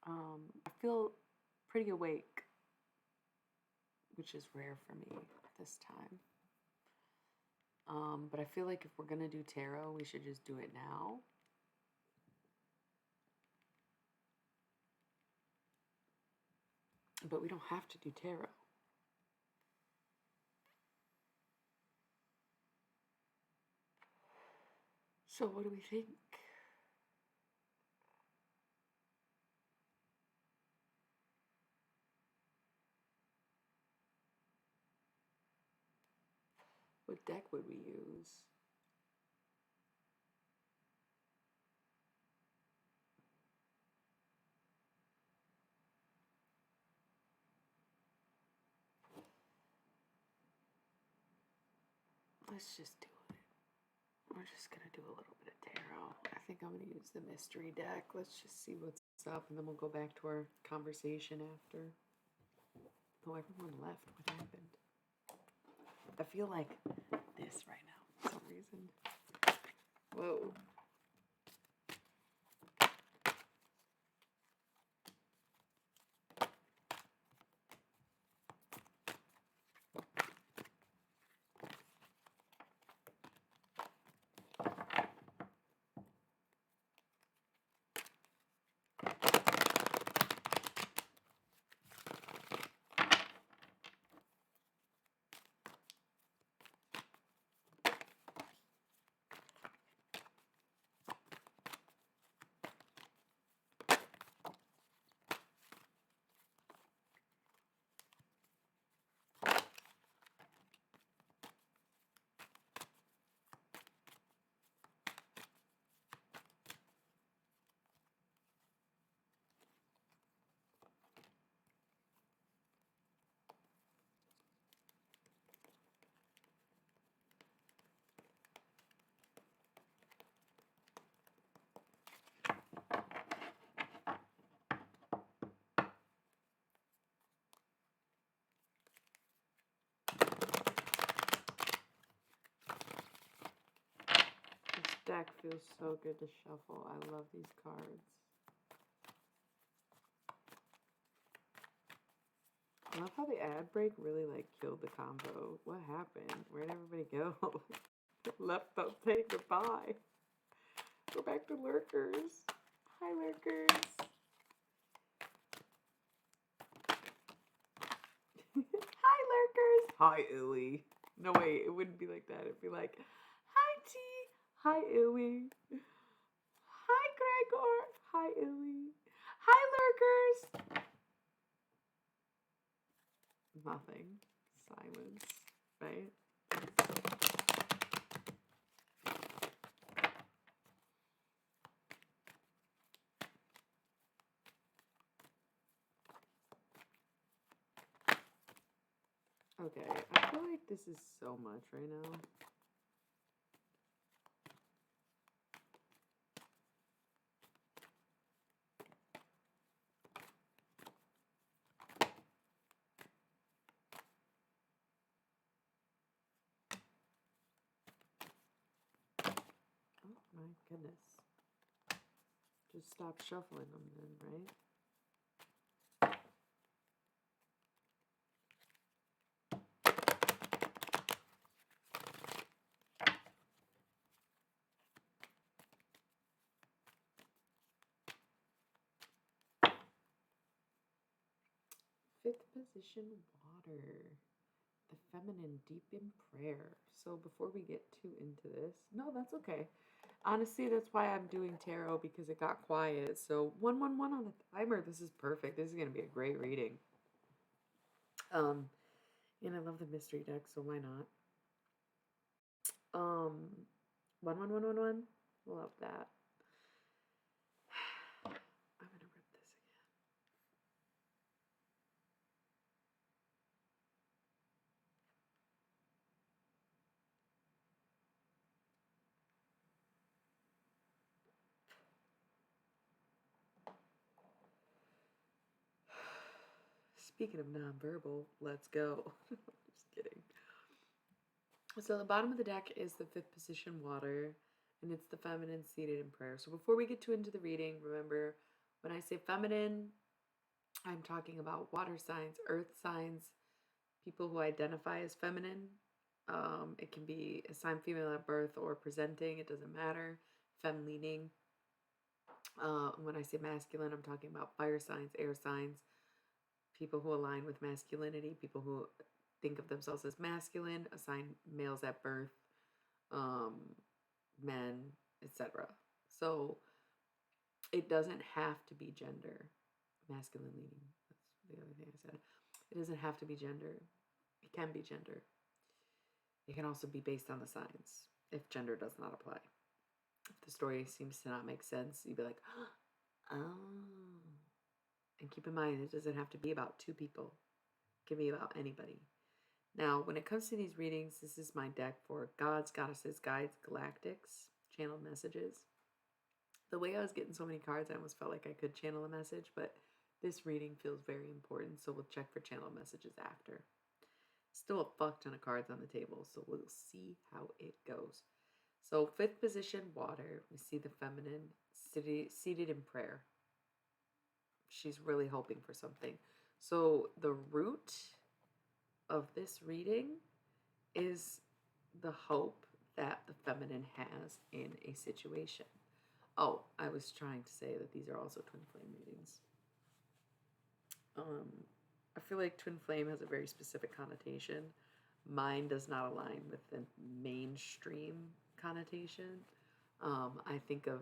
I feel pretty awake, which is rare for me this time. But I feel like if we're gonna do tarot, we should just do it now. But we don't have to do tarot. So what do we think? What deck would we use? Let's just do it. We're just gonna do a little bit of tarot. I think I'm gonna use the mystery deck. Let's just see what's up, and then we'll go back to our conversation after. Oh, everyone left. What happened? I feel like this right now for some reason. Whoa. This deck feels so good to shuffle. I love these cards. I love how the ad break really like killed the combo. What happened? Where'd everybody go? Left without saying goodbye. Go back to lurkers. Hi, lurkers. Hi, lurkers. Hi, Illy. No, wait, it wouldn't be like that. It'd be like, hi, T. Hi, Illy. Hi, Gregor. Hi, Illy. Hi, lurkers. Nothing. Silence, right? Okay, I feel like this is so much right now. Oh my goodness. Just stop shuffling them then, right? Fifth position, water. The feminine, deep in prayer. So before we get too into this, no, that's okay. Honestly, that's why I'm doing tarot, because it got quiet. So 111 on the timer. This is perfect. This is gonna be a great reading. And I love the mystery deck, so why not? 11111. Love that. I'm gonna rip this again. Speaking of nonverbal, let's go. Just kidding. So the bottom of the deck is the fifth position water. and it's the feminine seated in prayer. So before we get into the reading, remember when I say feminine, I'm talking about water signs, earth signs, people who identify as feminine. It can be assigned female at birth or presenting, it doesn't matter. Femme leaning. When I say masculine, I'm talking about fire signs, air signs, people who align with masculinity, people who think of themselves as masculine, assign males at birth, men, etc. So it doesn't have to be gender. Masculine leaning. That's the other thing I said. It doesn't have to be gender. It can be gender. It can also be based on the signs if gender does not apply. If the story seems to not make sense, you'd be like, oh. And keep in mind, it doesn't have to be about two people. It can be about anybody. Now, when it comes to these readings, this is my deck for Gods, Goddesses, Guides, Galactics, channeled messages. The way I was getting so many cards, I almost felt like I could channel a message, but this reading feels very important, so we'll check for channel messages after. Still a fuck ton of cards on the table, so we'll see how it goes. So 5th position, water. We see the feminine seated in prayer. She's really hoping for something. So the root of this reading is the hope that the feminine has in a situation. Oh, I was trying to say that these are also twin flame readings. I feel like twin flame has a very specific connotation. Mine does not align with the mainstream connotation. I think of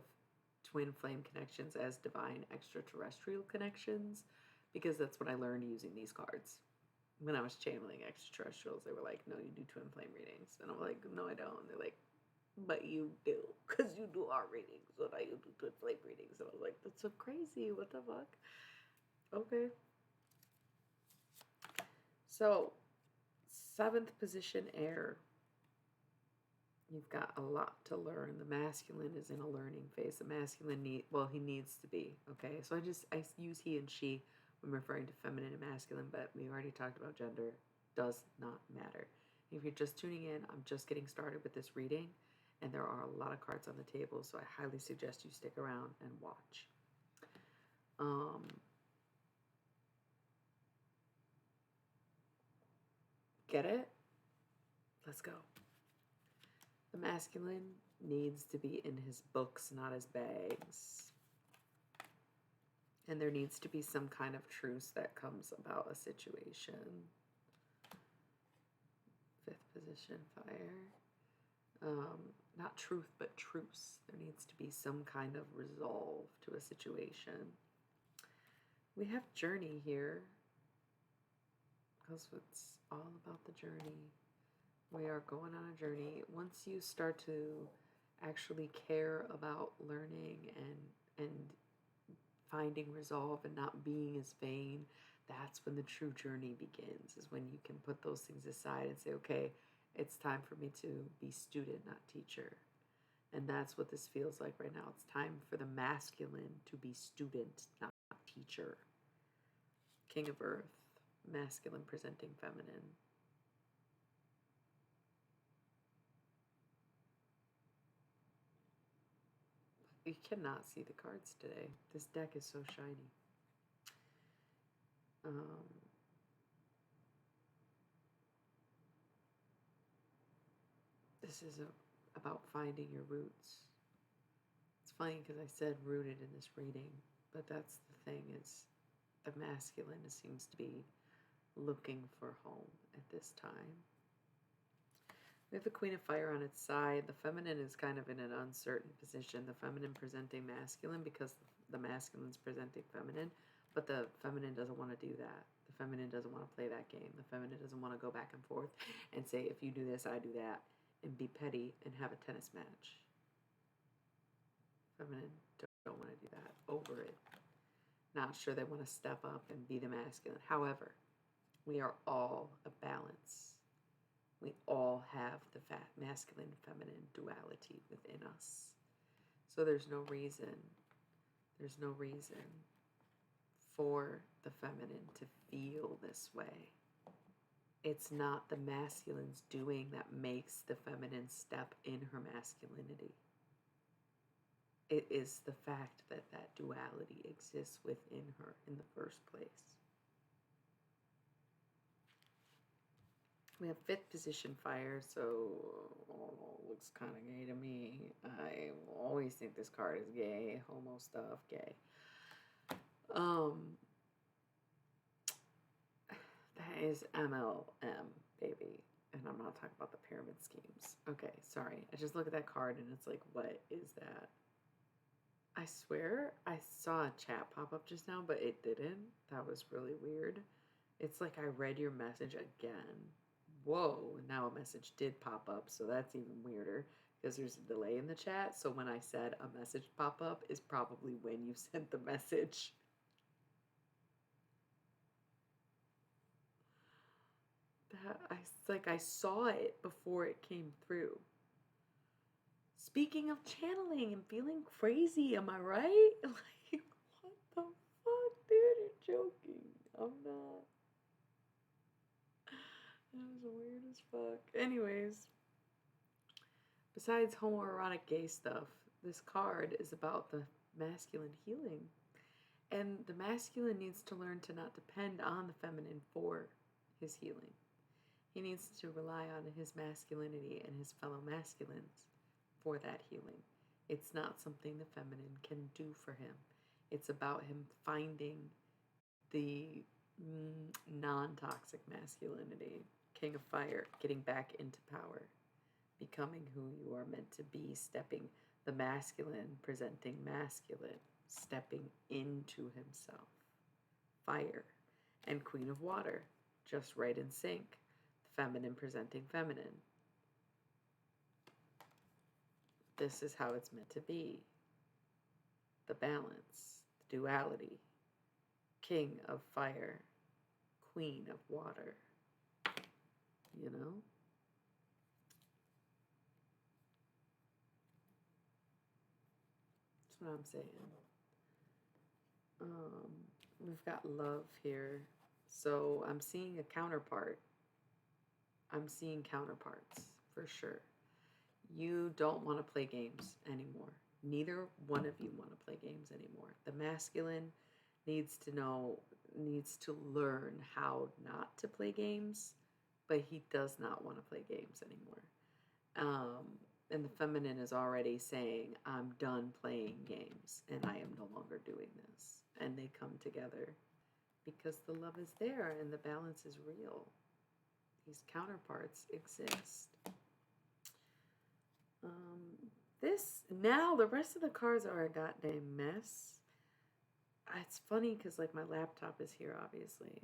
twin flame connections as divine extraterrestrial connections because that's what I learned using these cards. When I was channeling extraterrestrials, they were like, no, you do twin flame readings. And I'm like, no, I don't. And they're like, but you do, because you do our readings, so now you do twin flame readings. And I was like, that's so crazy. What the fuck? Okay. So, 7th position, air. You've got a lot to learn. The masculine is in a learning phase. The masculine he needs to be, okay? So I use he and she when referring to feminine and masculine, but we already talked about gender. Does not matter. If you're just tuning in, I'm just getting started with this reading, and there are a lot of cards on the table, so I highly suggest you stick around and watch. Get it? Let's go. The masculine needs to be in his books, not his bags. And there needs to be some kind of truce that comes about a situation. 5th position, fire. Not truth, but truce. There needs to be some kind of resolve to a situation. We have journey here, because it's all about the journey. We are going on a journey. Once you start to actually care about learning and finding resolve and not being as vain, that's when the true journey begins, is when you can put those things aside and say, okay, it's time for me to be student, not teacher. And that's what this feels like right now. It's time for the masculine to be student, not teacher. King of Earth, masculine presenting feminine. You cannot see the cards today. This deck is so shiny. This is about finding your roots. It's funny because I said rooted in this reading, but that's the thing, is the masculine seems to be looking for home at this time. We have the Queen of Fire on its side. The feminine is kind of in an uncertain position. The feminine presenting masculine because the masculine's presenting feminine, but the feminine doesn't want to do that. The feminine doesn't want to play that game. The feminine doesn't want to go back and forth and say, if you do this, I do that, and be petty and have a tennis match. Feminine don't want to do that. Over it. Not sure they want to step up and be the masculine. However, we are all a balance. We all have the masculine and feminine duality within us. So there's no reason for the feminine to feel this way. It's not the masculine's doing that makes the feminine step in her masculinity. It is the fact that that duality exists within her in the first place. We have fifth position fire, so looks kind of gay to me. I always think this card is gay, homo stuff, gay. That is MLM, baby. And I'm not talking about the pyramid schemes. Okay, sorry. I just look at that card and it's like, what is that? I swear I saw a chat pop up just now, but it didn't. That was really weird. It's like I read your message again. Whoa, now a message did pop up, so that's even weirder because there's a delay in the chat. So when I said a message pop up is probably when you sent the message. I saw it before it came through. Speaking of channeling and feeling crazy, am I right? Like, what the fuck, dude? You're joking. I'm not. That was weird as fuck. Anyways, besides homoerotic gay stuff, this card is about the masculine healing. And the masculine needs to learn to not depend on the feminine for his healing. He needs to rely on his masculinity and his fellow masculines for that healing. It's not something the feminine can do for him. It's about him finding the non-toxic masculinity, King of Fire, getting back into power, becoming who you are meant to be, stepping the masculine, presenting masculine, stepping into himself. Fire and Queen of Water, just right in sync. Feminine presenting feminine. This is how it's meant to be. The balance, the duality. King of Fire, Queen of Water. You know? That's what I'm saying. We've got love here. So I'm seeing a counterpart. I'm seeing counterparts for sure. You don't want to play games anymore. Neither one of you want to play games anymore. The masculine needs to learn how not to play games, but he does not want to play games anymore. And the feminine is already saying, I'm done playing games and I am no longer doing this. And they come together because the love is there and the balance is real. These counterparts exist. Now the rest of the cards are a goddamn mess. It's funny because like my laptop is here obviously.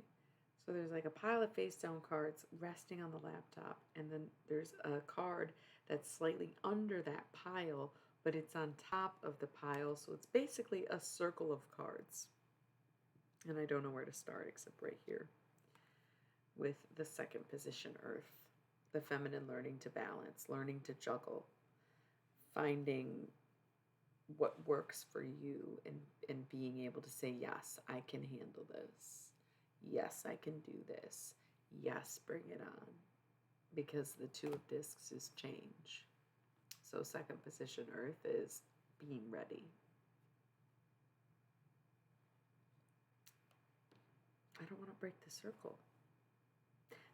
So there's like a pile of face down cards resting on the laptop, and then there's a card that's slightly under that pile, but it's on top of the pile, so it's basically a circle of cards. And I don't know where to start except right here with the second position, Earth. The feminine learning to balance, learning to juggle, finding what works for you, and being able to say, yes, I can handle this. Yes, I can do this. Yes, bring it on. Because the Two of Discs is change. So second position, Earth, is being ready. I don't want to break the circle.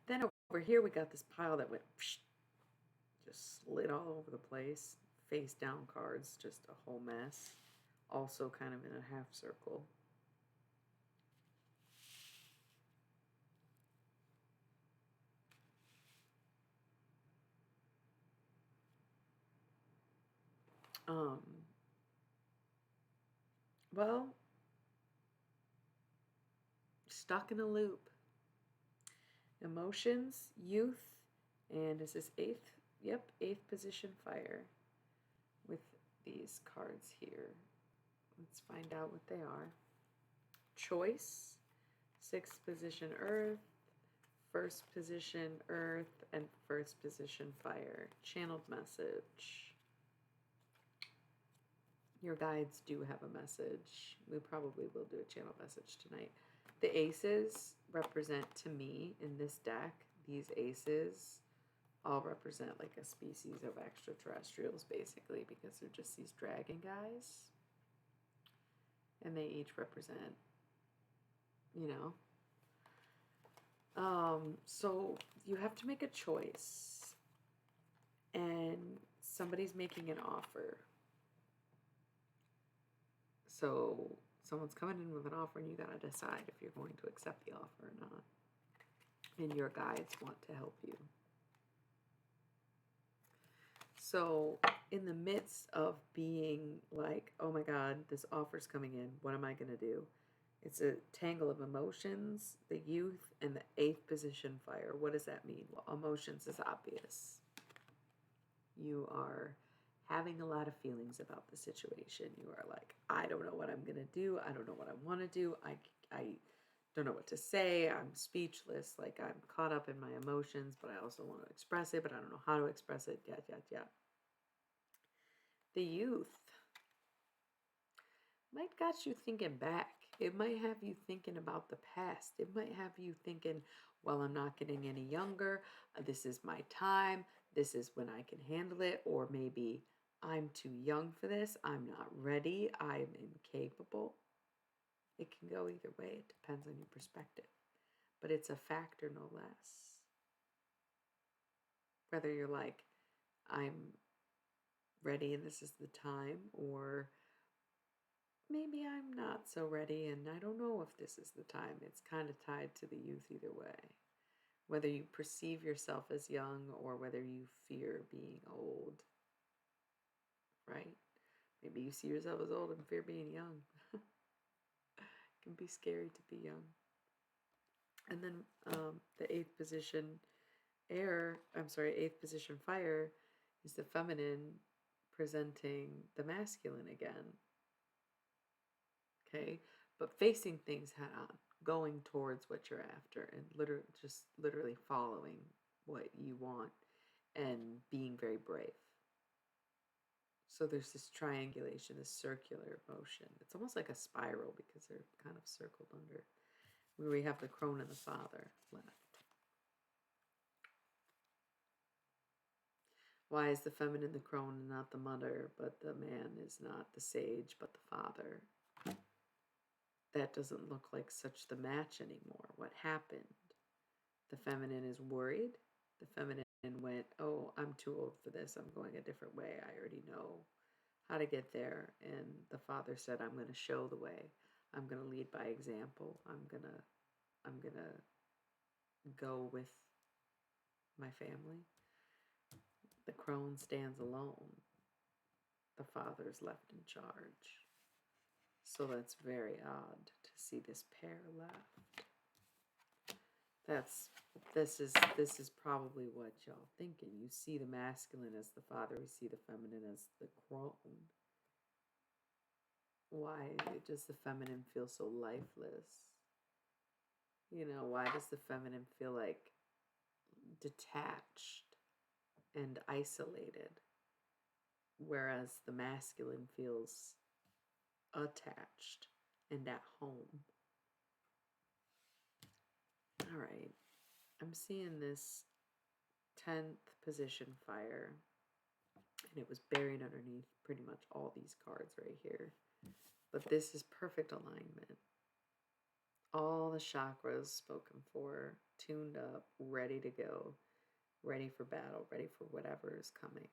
Then over here we got this pile that went just slid all over the place. Face down cards, just a whole mess. Also kind of in a half circle. Well, stuck in a loop. Emotions, youth, and is this eighth? Yep, eighth position fire with these cards here. Let's find out what they are. Choice, sixth position earth, first position earth, and first position fire. Channeled message. Your guides do have a message. We probably will do a channel message tonight. The aces represent to me in this deck, these aces all represent like a species of extraterrestrials, basically, because they're just these dragon guys. And they each represent, you know. So you have to make a choice, and somebody's making an offer. So someone's coming in with an offer, and you gotta decide if you're going to accept the offer or not. And your guides want to help you. So in the midst of being like, oh my God, this offer's coming in, what am I gonna do? It's a tangle of emotions, the youth, and the eighth position fire. What does that mean? Well, emotions is obvious. You are having a lot of feelings about the situation. You are like, I don't know what I'm going to do. I don't know what I want to do. I don't know what to say. I'm speechless. Like, I'm caught up in my emotions, but I also want to express it, but I don't know how to express it. Yeah. The youth might got you thinking back. It might have you thinking about the past. It might have you thinking, well, I'm not getting any younger. This is my time. This is when I can handle it. Or maybe I'm too young for this. I'm not ready. I'm incapable. It can go either way. It depends on your perspective. But it's a factor, no less. Whether you're like, I'm ready and this is the time, or maybe I'm not so ready and I don't know if this is the time. It's kind of tied to the youth either way. Whether you perceive yourself as young or whether you fear being old, right? Maybe you see yourself as old and fear being young. It can be scary to be young. And then the eighth position eighth position fire is the feminine presenting the masculine again. Okay, but facing things head on, going towards what you're after, and literally following what you want, and being very brave. So there's this triangulation, this circular motion. It's almost like a spiral because they're kind of circled under, where we have the crone and the father left. Why is the feminine the crone and not the mother, but the man is not the sage, but the father? That doesn't look like such the match anymore. What happened? The feminine is worried. The feminine went, oh, I'm too old for this. I'm going a different way. I already know how to get there. And the father said, I'm going to show the way. I'm going to lead by example. I'm going to go with my family. The crone stands alone. The father's left in charge. So that's very odd to see this pair left. This is probably what y'all thinking. You see the masculine as the father, we see the feminine as the crone. Why does the feminine feel so lifeless? You know, why does the feminine feel like detached and isolated, whereas the masculine feels attached and at home? All right, I'm seeing this 10th position fire, and it was buried underneath pretty much all these cards right here. But this is perfect alignment. All the chakras spoken for, tuned up, ready to go, ready for battle, ready for whatever is coming.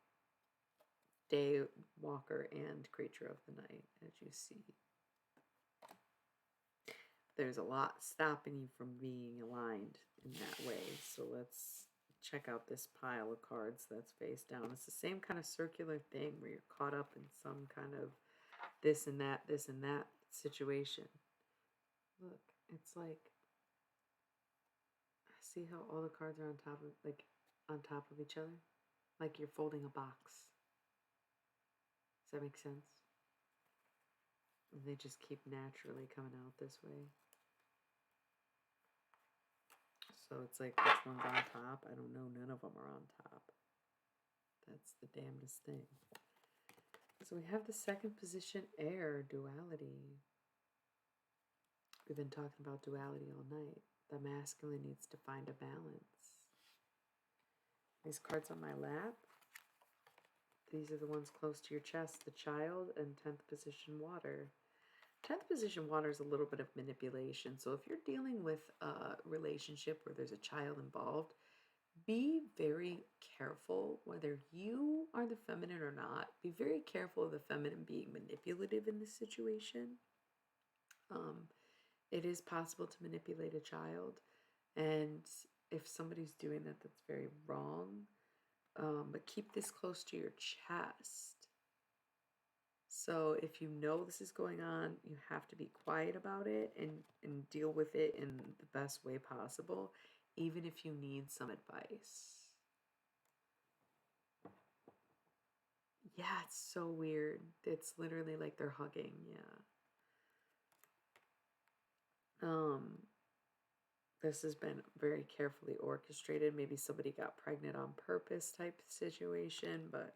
Day walker and creature of the night, as you see. There's a lot stopping you from being aligned in that way. So let's check out this pile of cards that's face down. It's the same kind of circular thing where you're caught up in some kind of this and that situation. Look, it's like, see how all the cards are on top of each other? Like you're folding a box. Does that make sense? And they just keep naturally coming out this way. So it's like, which one's on top? I don't know. None of them are on top. That's the damnedest thing. So we have the second position, air, duality. We've been talking about duality all night. The masculine needs to find a balance. These cards on my lap, these are the ones close to your chest, the child, and 10th position water. 10th position water is a little bit of manipulation. So if you're dealing with a relationship where there's a child involved, be very careful whether you are the feminine or not. Be very careful of the feminine being manipulative in this situation. It is possible to manipulate a child, and if somebody's doing that, that's very wrong. But keep this close to your chest. So if you know this is going on, you have to be quiet about it and deal with it in the best way possible, even if you need some advice. Yeah, it's so weird. It's literally like they're hugging, yeah. This has been very carefully orchestrated. Maybe somebody got pregnant on purpose type situation, but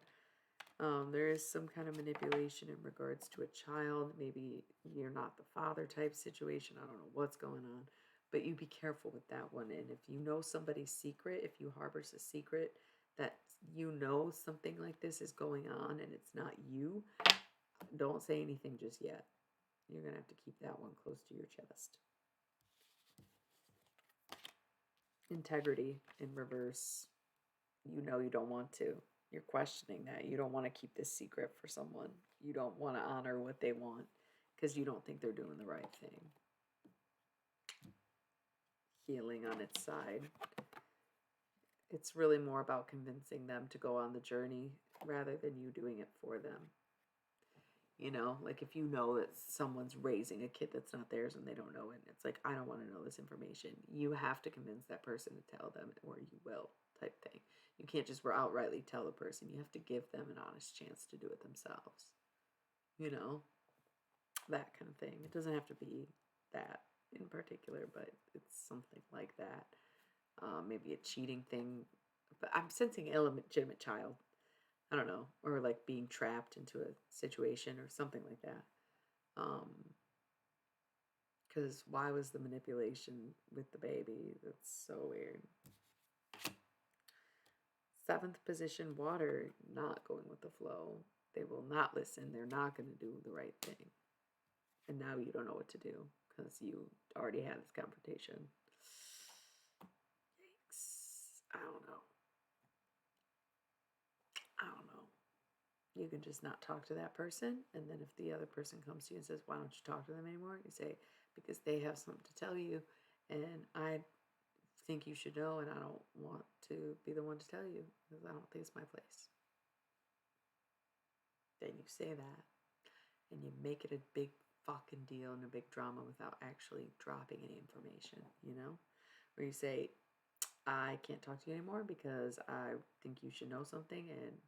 there is some kind of manipulation in regards to a child. Maybe you're not the father type situation. I don't know what's going on, but you be careful with that one. And if you know somebody's secret, if you harbors a secret that you know something like this is going on and it's not you, don't say anything just yet. You're going to have to keep that one close to your chest. Integrity in reverse. You know you don't want to. You're questioning that. You don't want to keep this secret for someone. You don't want to honor what they want because you don't think they're doing the right thing. Healing on its side. It's really more about convincing them to go on the journey rather than you doing it for them. You know, like if you know that someone's raising a kid that's not theirs and they don't know it, and it's like, I don't want to know this information. You have to convince that person to tell them, or you will, type thing. You can't just outrightly tell the person. You have to give them an honest chance to do it themselves. You know, that kind of thing. It doesn't have to be that in particular, but it's something like that. Maybe a cheating thing. But I'm sensing illegitimate child. I don't know, or like being trapped into a situation or something like that. Because why was the manipulation with the baby? That's so weird. 7th position water, not going with the flow. They will not listen. They're not going to do the right thing. And now you don't know what to do because you already had this confrontation. Yikes. I don't know. You can just not talk to that person, and then if the other person comes to you and says, why don't you talk to them anymore? You say, because they have something to tell you, and I think you should know, and I don't want to be the one to tell you, because I don't think it's my place. Then you say that, and you make it a big fucking deal and a big drama without actually dropping any information, you know? Where you say, I can't talk to you anymore because I think you should know something, and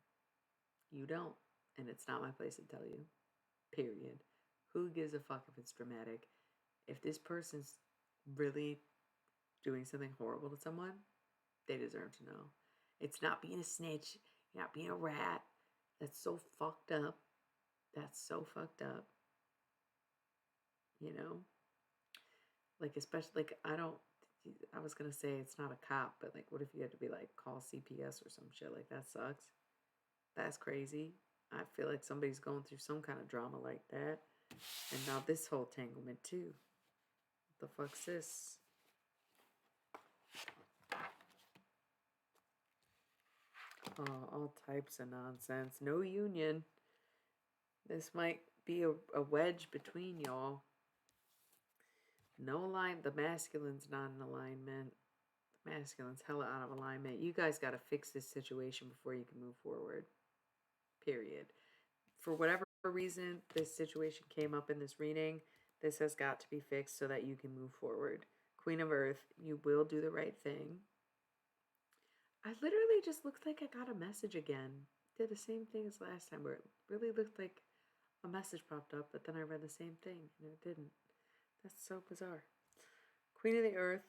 you don't, and it's not my place to tell you. Period. Who gives a fuck if it's dramatic? If this person's really doing something horrible to someone, they deserve to know. It's not being a snitch. You're not being a rat. That's so fucked up. That's so fucked up. You know? Like, especially, like, I was gonna say it's not a cop, but like, what if you had to be like, call CPS or some shit? Like, that sucks. That's crazy. I feel like somebody's going through some kind of drama like that. And now this whole tanglement too. What the fuck's this? Oh, all types of nonsense. No union. This might be a wedge between y'all. No alignment. The masculine's not in alignment. The masculine's hella out of alignment. You guys got to fix this situation before you can move forward. Period. For whatever reason this situation came up in this reading, this has got to be fixed so that you can move forward. Queen of Earth, you will do the right thing. I literally just looked like I got a message again. Did the same thing as last time where it really looked like a message popped up, but then I read the same thing and it didn't. That's so bizarre. Queen of the Earth,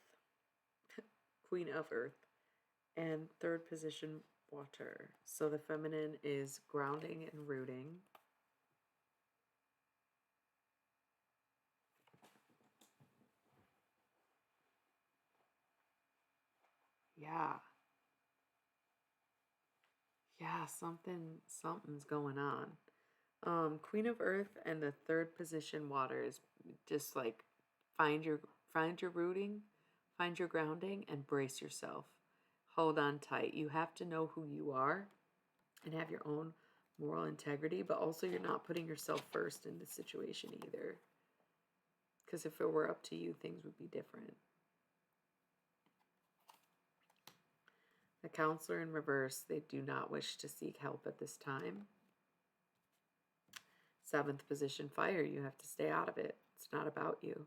Queen of Earth, and 3rd position water. So the feminine is grounding and rooting. Yeah. Yeah, something's going on. Queen of Earth and the third position water is just like find your find your rooting, find your grounding, and brace yourself. Hold on tight. You have to know who you are and have your own moral integrity, but also you're not putting yourself first in the situation either. Because if it were up to you, things would be different. The counselor in reverse, they do not wish to seek help at this time. Seventh position fire, you have to stay out of it. It's not about you.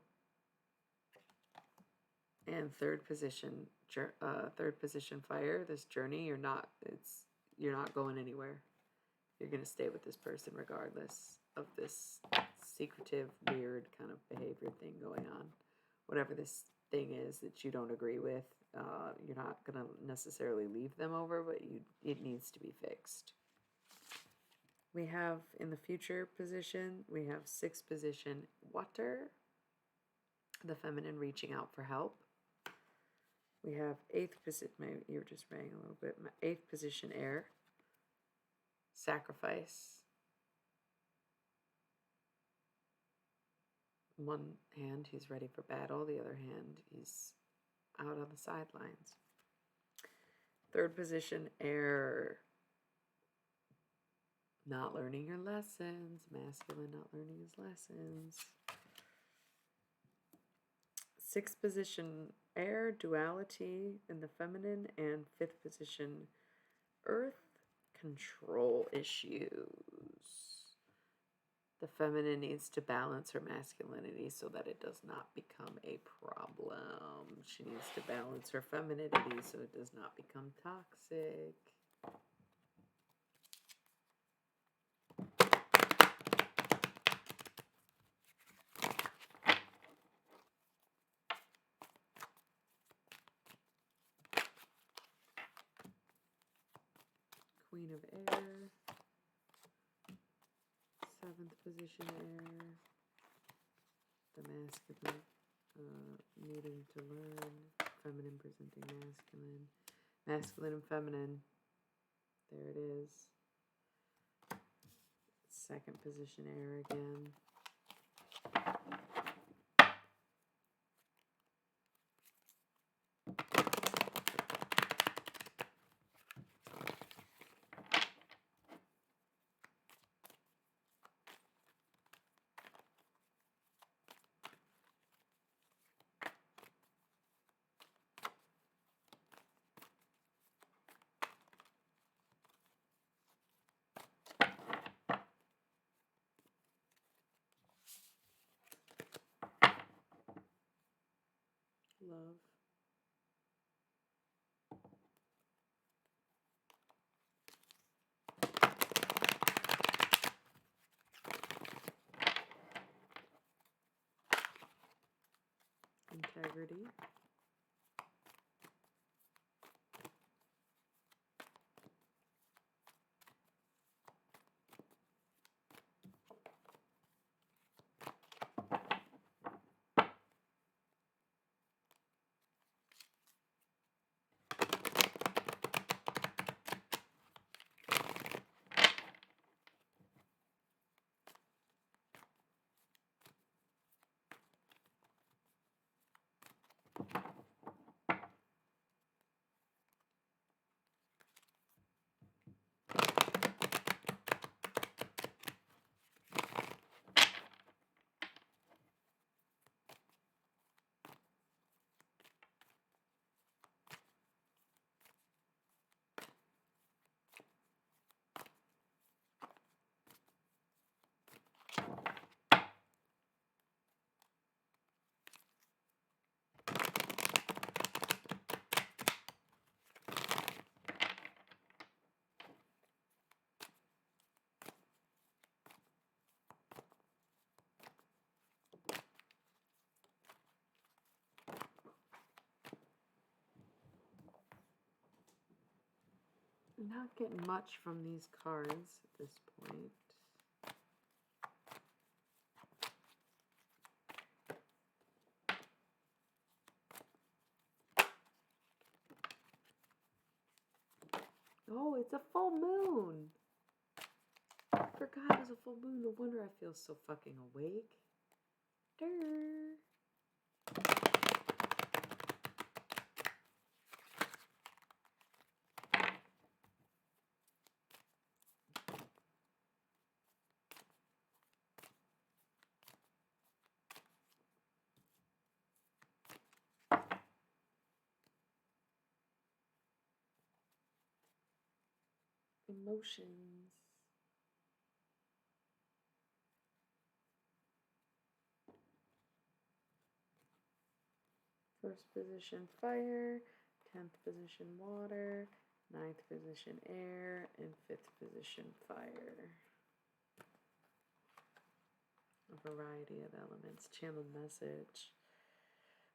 And third position fire, this journey, you're not going anywhere. You're going to stay with this person regardless of this secretive, weird kind of behavior thing going on. Whatever this thing is that you don't agree with, you're not going to necessarily leave them over, but it needs to be fixed. We have in the future position, we have sixth position water, the feminine reaching out for help. We have eighth position, my ear just rang a little bit, eighth position air, sacrifice. One hand, he's ready for battle. The other hand, he's out on the sidelines. Third position, air. Not learning your lessons. Masculine not learning his lessons. Sixth position, air, duality in the feminine. And fifth position, earth, control issues. The feminine needs to balance her masculinity so that it does not become a problem. She needs to balance her femininity so it does not become toxic. Queen of air. Seventh position air. The masculine needing to learn. Feminine presenting masculine. Masculine and feminine. There it is. Second position air again. Love. Integrity. Not getting much from these cards at this point. Oh, it's a full moon. I forgot it was a full moon. No wonder I feel so fucking awake. Durr. Emotions. First position fire, 10th position water, 9th position air, and 5th position fire. A variety of elements. Channeled message.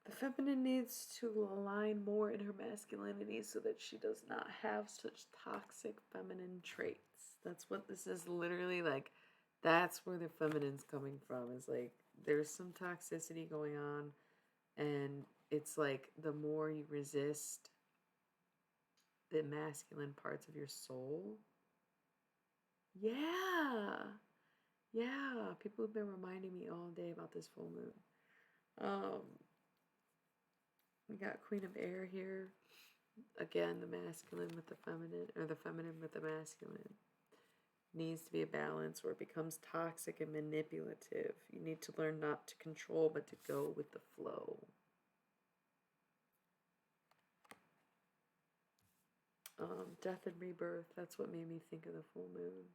The feminine needs to align more in her masculinity so that she does not have such toxic feminine traits. That's what this is literally like. That's where the feminine's coming from. Is like there's some toxicity going on, and it's like the more you resist the masculine parts of your soul. Yeah. Yeah. People have been reminding me all day about this full moon. We got Queen of Air here. Again, the masculine with the feminine, or the feminine with the masculine. Needs to be a balance, or it becomes toxic and manipulative. You need to learn not to control, but to go with the flow. Death and rebirth, that's what made me think of the full moon.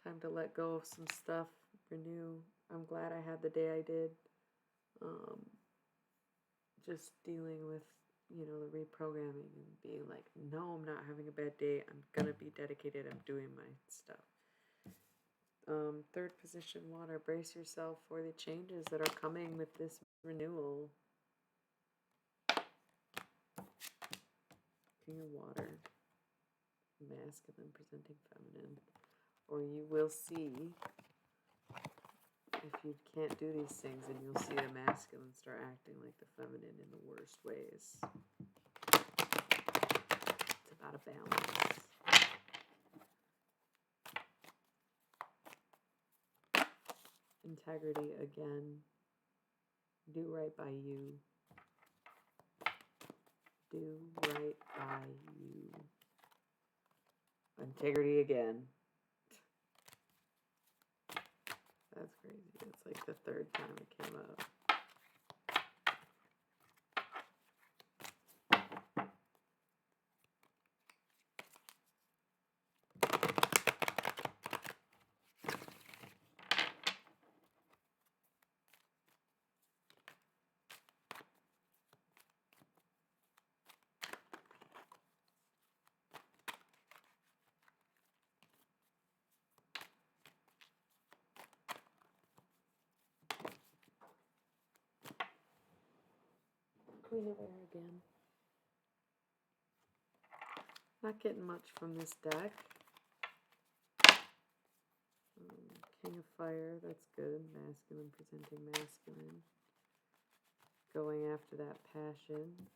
Time to let go of some stuff, renew. I'm glad I had the day I did. Just dealing with, you know, the reprogramming and being like, no, I'm not having a bad day. I'm gonna be dedicated. I'm doing my stuff. Third position water. Brace yourself for the changes that are coming with this renewal. King of water. Masculine presenting feminine. Or you will see, if you can't do these things, and you'll see the masculine start acting like the feminine in the worst ways. It's about a balance. Integrity again. Do right by you. Do right by you. Integrity again. That's crazy. It's like the third time it came up. Queen of Air again. Not getting much from this deck. King of Fire, that's good. Masculine presenting masculine. Going after that passion.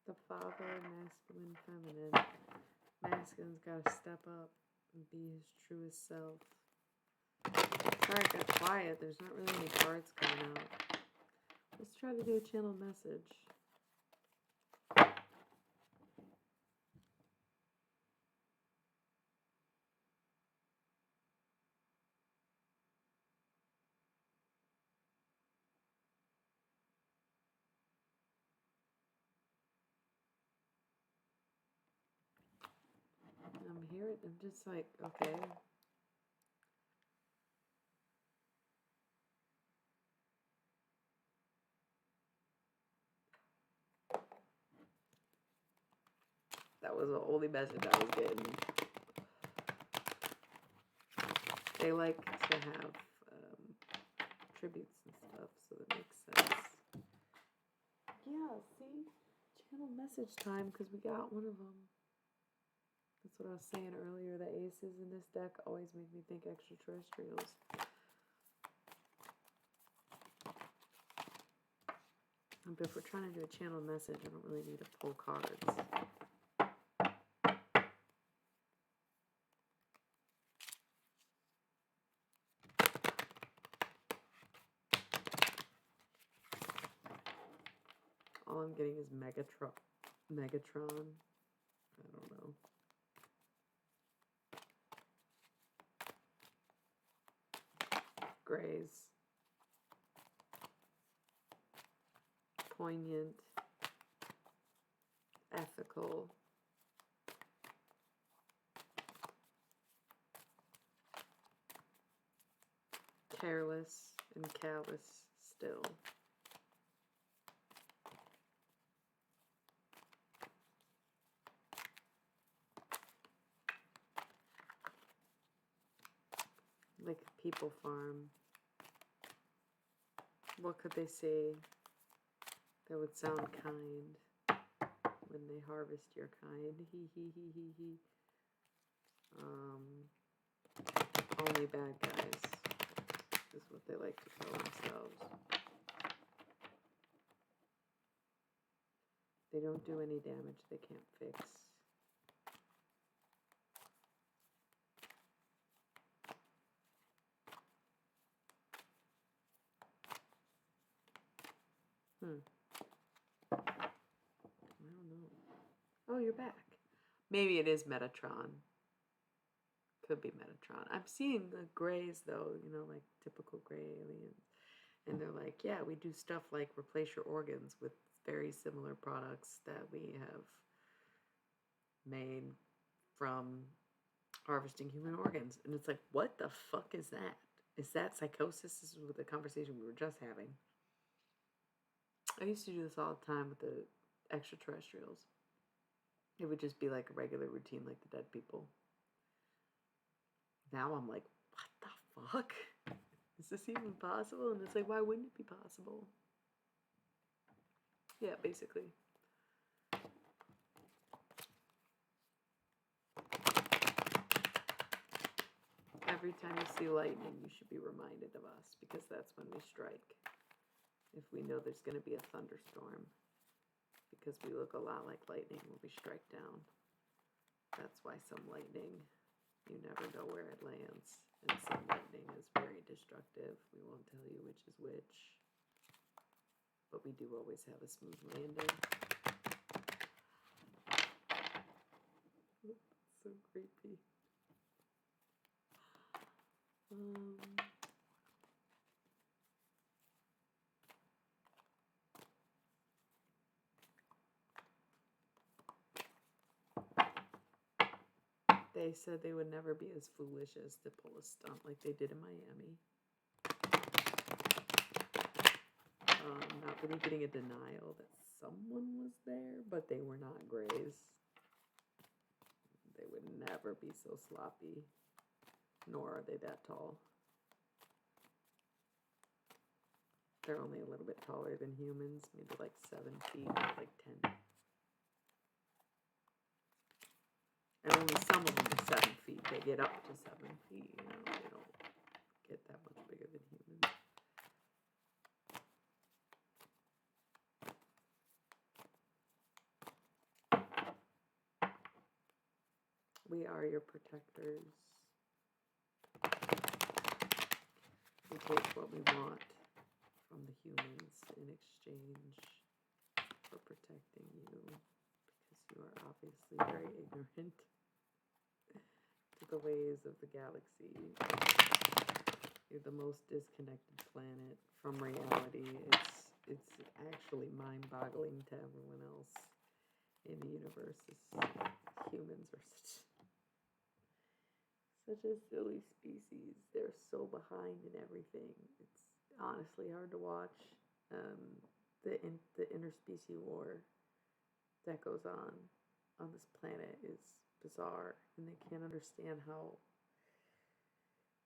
The father, masculine, feminine. Masculine's got to step up and be his truest self. Sorry, I got quiet. There's not really any cards coming out. Let's try to do a channel message. hear it, I'm just like, okay. That was the only message I was getting. They like to have tributes and stuff, so that makes sense. Yeah, see? Channel message time, because we got one of them. That's what I was saying earlier. The aces in this deck always make me think extraterrestrials. But if we're trying to do a channel message, I don't really need to pull cards. All I'm getting is Megatron. I don't know. Grays. Poignant. Ethical. Careless and callous still. Like a people farm. What could they say that would sound kind when they harvest your kind? Hee hee hee hee hee. Only bad guys is what they like to tell themselves. They don't do any damage they can't fix. I don't know. Oh, you're back. Maybe it is Metatron. Could be Metatron. I'm seeing the grays, though, you know, like typical gray aliens. And they're like, yeah, we do stuff like replace your organs with very similar products that we have made from harvesting human organs. And it's like, what the fuck is that? Is that psychosis? This is the conversation we were just having. I used to do this all the time with the extraterrestrials. It would just be like a regular routine like the dead people. Now I'm like, what the fuck? Is this even possible? And it's like, why wouldn't it be possible? Yeah, basically. Every time you see lightning, you should be reminded of us, because that's when we strike. If we know there's going to be a thunderstorm, because we look a lot like lightning when we strike down. That's why some lightning, you never know where it lands. And some lightning is very destructive. We won't tell you which is which. But we do always have a smooth landing. So creepy. They said they would never be as foolish as to pull a stunt like they did in Miami. Not really getting a denial that someone was there, but they were not grays. They would never be so sloppy, nor are they that tall. They're only a little bit taller than humans, maybe like 7 feet, like 10. And only some of them are 7 feet. They get up to 7 feet, you know, they don't get that much bigger than humans. We are your protectors. We take what we want from the humans in exchange for protecting you, because you are obviously very ignorant to the ways of the galaxy. You're the most disconnected planet from reality. It's actually mind-boggling to everyone else in the universe. Humans are such Such a silly species. They're so behind in everything. It's honestly hard to watch. The interspecies war that goes on this planet is bizarre, and they can't understand how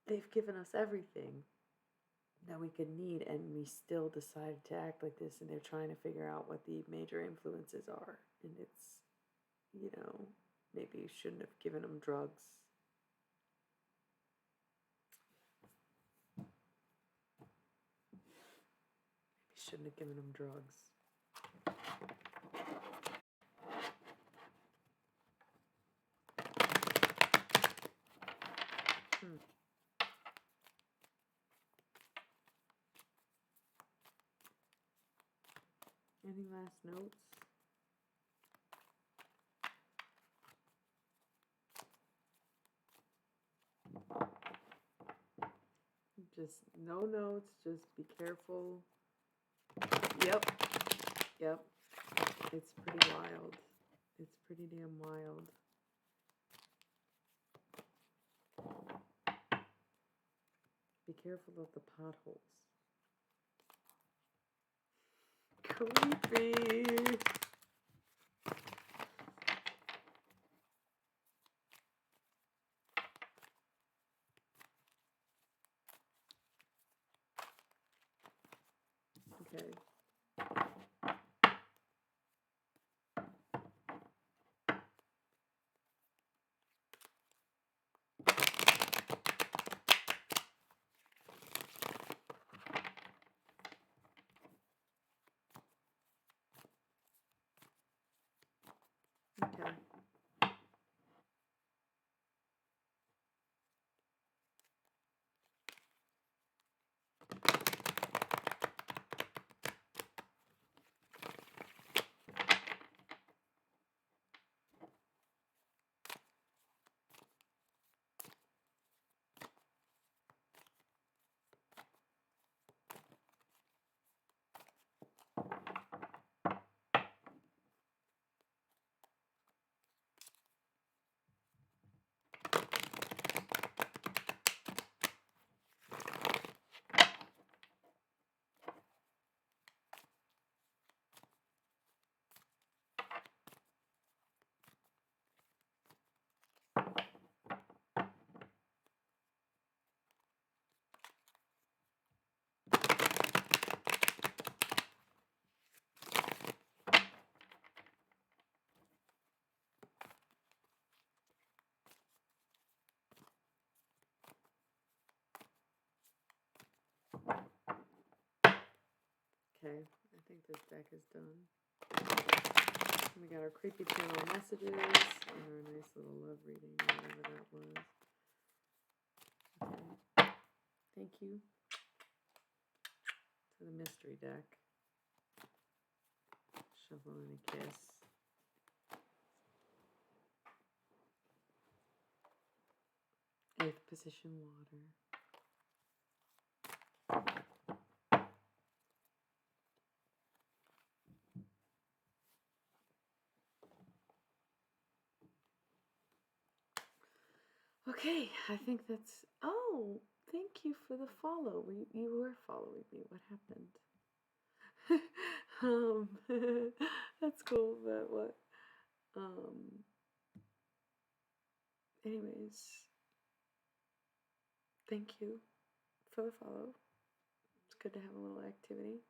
they've given us everything that we could need, and we still decided to act like this. And they're trying to figure out what the major influences are, and it's, maybe you shouldn't have given them drugs. Shouldn't have given him drugs. Any last notes? Just no notes, just be careful. Yep. It's pretty wild. It's pretty damn wild. Be careful of the potholes. Creepy. Okay. Okay. Okay, I think this deck is done. We got our creepy channel messages and our nice little love reading, whatever that was. Okay. Thank you to the mystery deck. Shovel and a kiss. Eighth position water. Okay, I think that's. Oh, thank you for the follow. You were following me. What happened? That's cool. But what? Anyways, thank you for the follow. It's good to have a little activity.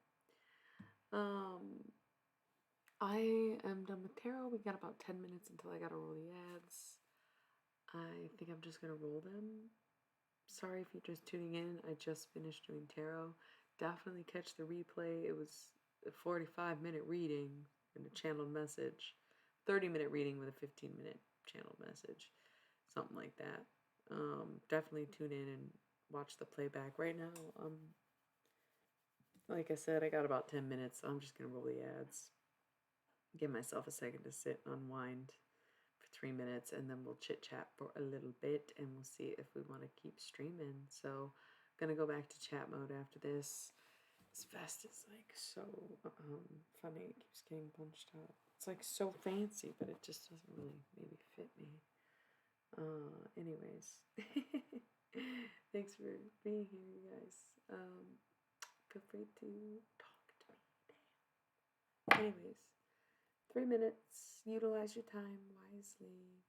I am done with tarot. We got about 10 minutes until I gotta roll the ads. I think I'm just gonna roll them. Sorry if you're just tuning in. I just finished doing tarot. Definitely catch the replay. It was a 45-minute reading and a channeled message. 30-minute reading with a 15-minute channeled message. Something like that. Definitely tune in and watch the playback. Right now, like I said, I got about 10 minutes, so I'm just going to roll the ads. Give myself a second to sit and unwind for 3 minutes, and then we'll chit-chat for a little bit, and we'll see if we want to keep streaming. So I'm going to go back to chat mode after this. This vest is like so funny. It keeps getting bunched up. It's like so fancy, but it just doesn't really maybe fit me. Anyways, thanks for being here, you guys. Feel free to talk to me. Anyways, 3 minutes. Utilize your time wisely.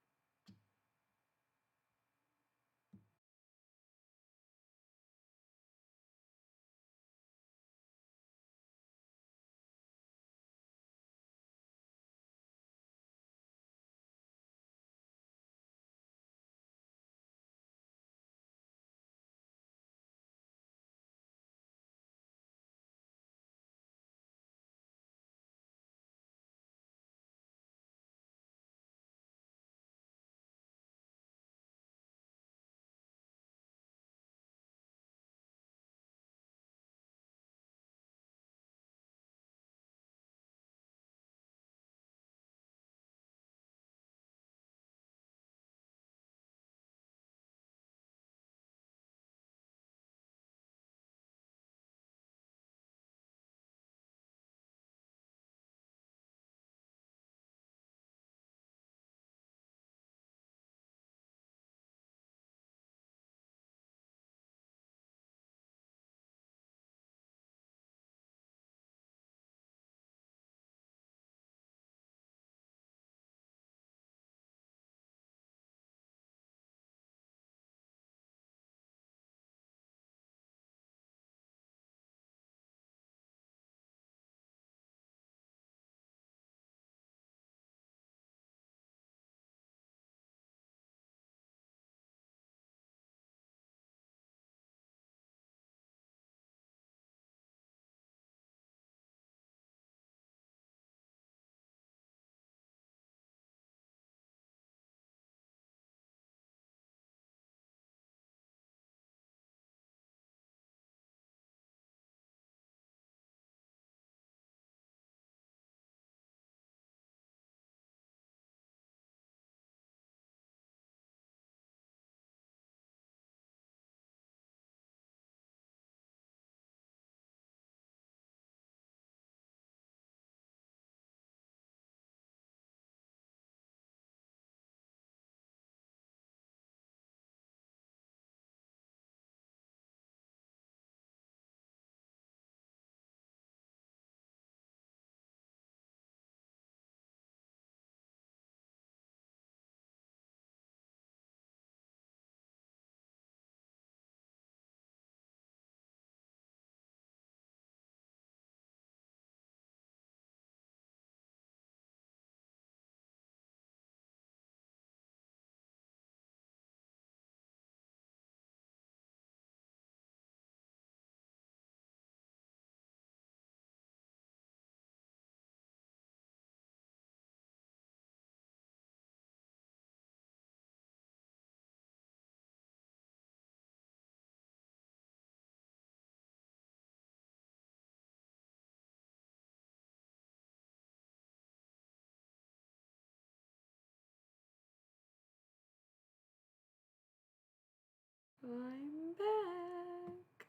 I'm back.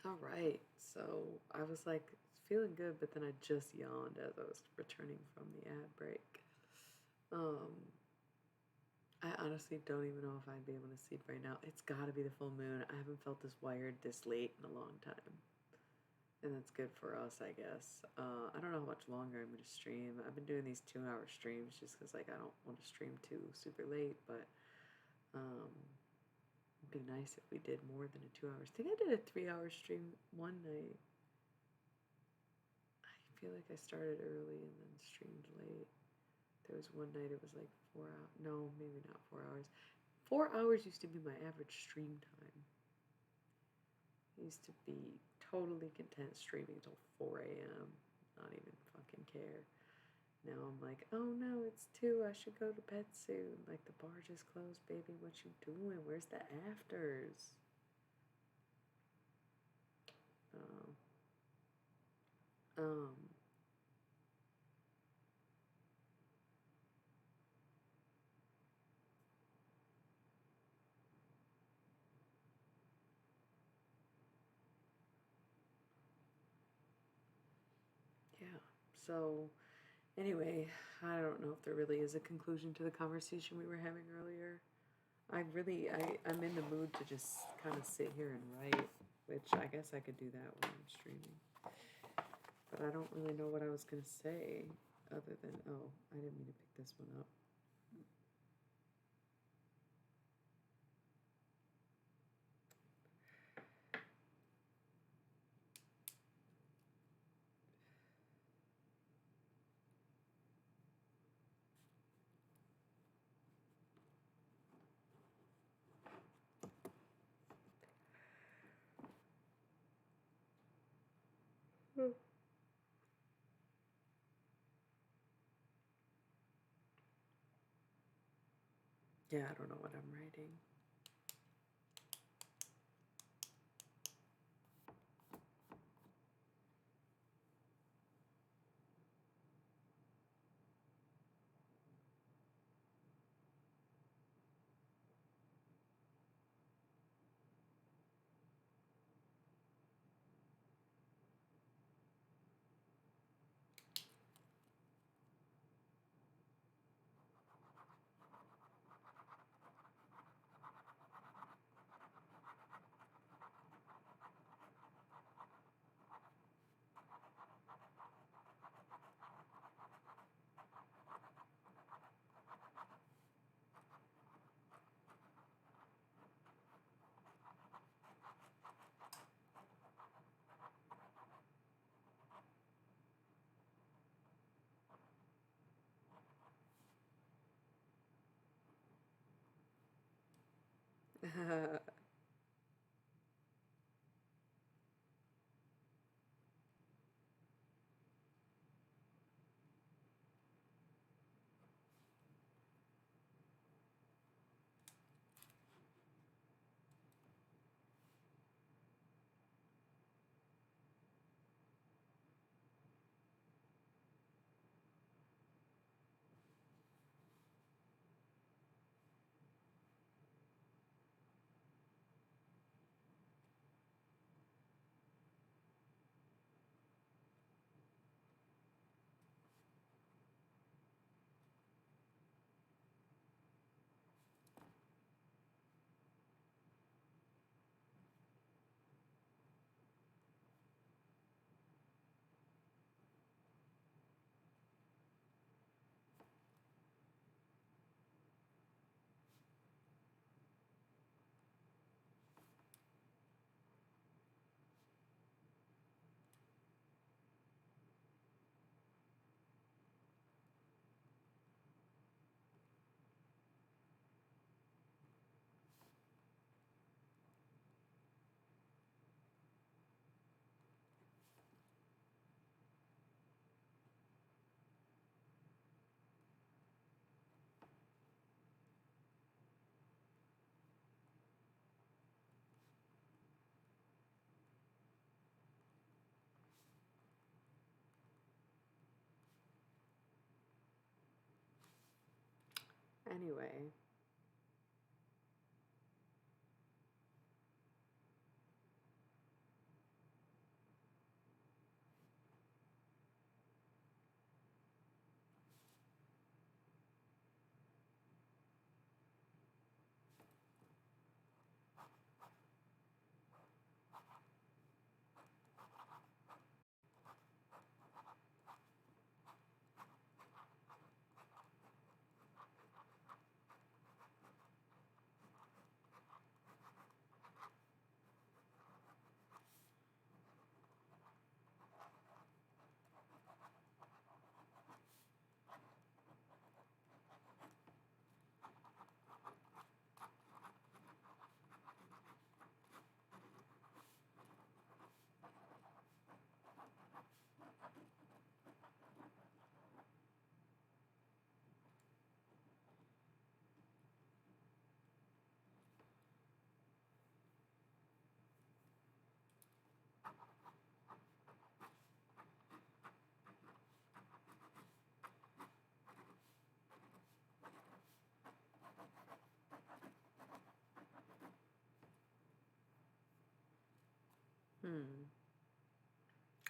All right. So I was like feeling good, but then I just yawned as I was returning from the ad break. Um, I honestly don't even know if I'd be able to sleep right now. It's got to be the full moon. I haven't felt this wired this late in a long time. And that's good for us, I guess. I don't know how much longer I'm going to stream. I've been doing these 2-hour streams just because, like, I don't want to stream too super late. But it'd be nice if we did more than a 2 hours. I think I did a 3-hour stream one night. I feel like I started early and then streamed late. There was one night it was like 4 hours. No, maybe not 4 hours. 4 hours used to be my average stream time. I used to be totally content streaming until 4 a.m. Not even fucking care. Now I'm like, oh no, it's 2. I should go to bed soon. Like, the bar just closed, baby. What you doing? Where's the afters? Um, um, yeah. So, Anyway, I don't know if there really is a conclusion to the conversation we were having earlier. I'm in the mood to just kind of sit here and write, which I guess I could do that when I'm streaming. But I don't really know what I was going to say other than, oh, I didn't mean to pick this one up. Yeah, I don't know what I'm writing. Anyway.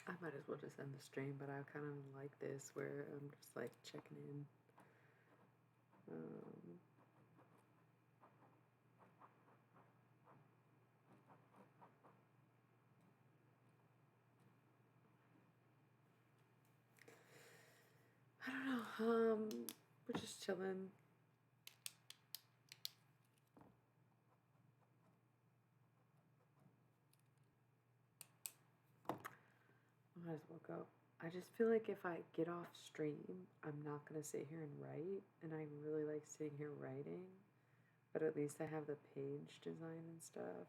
I might as well just end the stream, but I kind of like this where I'm just like checking in. I don't know. We're just chilling. I might as well go. I just feel like if I get off stream, I'm not gonna sit here and write, and I really like sitting here writing. But at least I have the page design and stuff.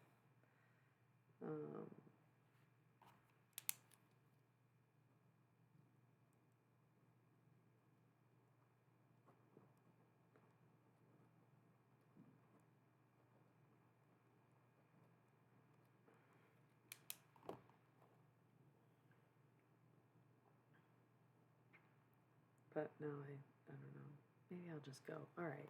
But no, I don't know. Maybe I'll just go. All right.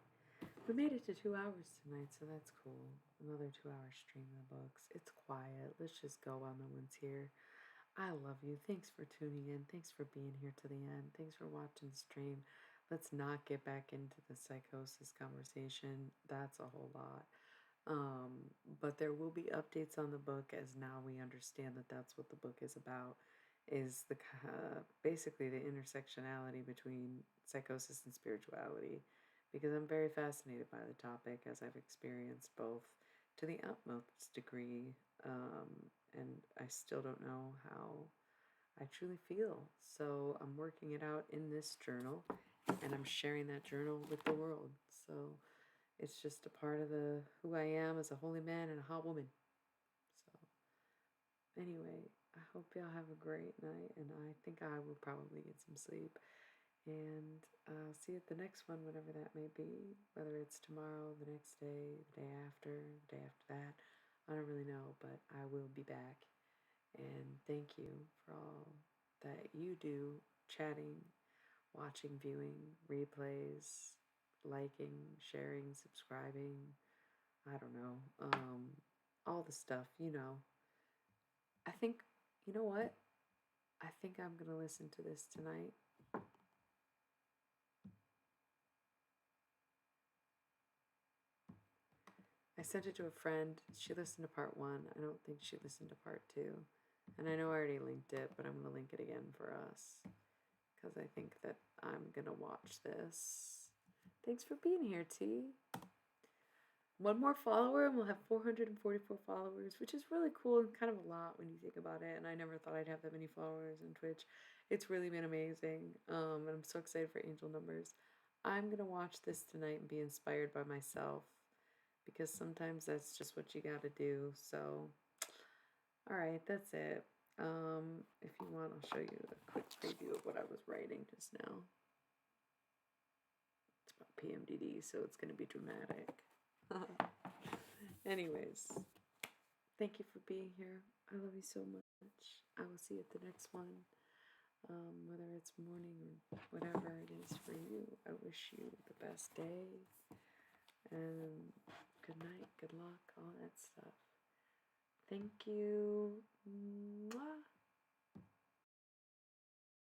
We made it to 2 hours tonight, so that's cool. Another 2 hour stream of books. It's quiet. Let's just go while no one's here. I love you. Thanks for tuning in. Thanks for being here to the end. Thanks for watching the stream. Let's not get back into the psychosis conversation. That's a whole lot. But there will be updates on the book as now we understand that that's what the book is about, is the basically the intersectionality between psychosis and spirituality, because I'm very fascinated by the topic as I've experienced both to the utmost degree, and I still don't know how I truly feel. So I'm working it out in this journal, and I'm sharing that journal with the world. So it's just a part of the who I am as a holy man and a hot woman. So anyway, I hope y'all have a great night, and I think I will probably get some sleep. And I'll see you at the next one, whatever that may be, whether it's tomorrow, the next day, the day after that. I don't really know, but I will be back. And thank you for all that you do, chatting, watching, viewing, replays, liking, sharing, subscribing. I don't know, all the stuff, you know. I think, you know what? I think I'm going to listen to this tonight. I sent it to a friend. She listened to part 1. I don't think she listened to part 2. And I know I already linked it, but I'm going to link it again for us, because I think that I'm going to watch this. Thanks for being here, T. One more follower and we'll have 444 followers, which is really cool and kind of a lot when you think about it. And I never thought I'd have that many followers on Twitch. It's really been amazing. And I'm so excited for angel numbers. I'm going to watch this tonight and be inspired by myself, because sometimes that's just what you got to do. So, all right, that's it. If you want, I'll show you a quick preview of what I was writing just now. It's about PMDD, so it's going to be dramatic. Anyways, thank you for being here. I love you so much. I will see you at the next one. Whether it's morning or whatever it is for you, I wish you the best day. And good night, good luck, all that stuff. Thank you. Mwah.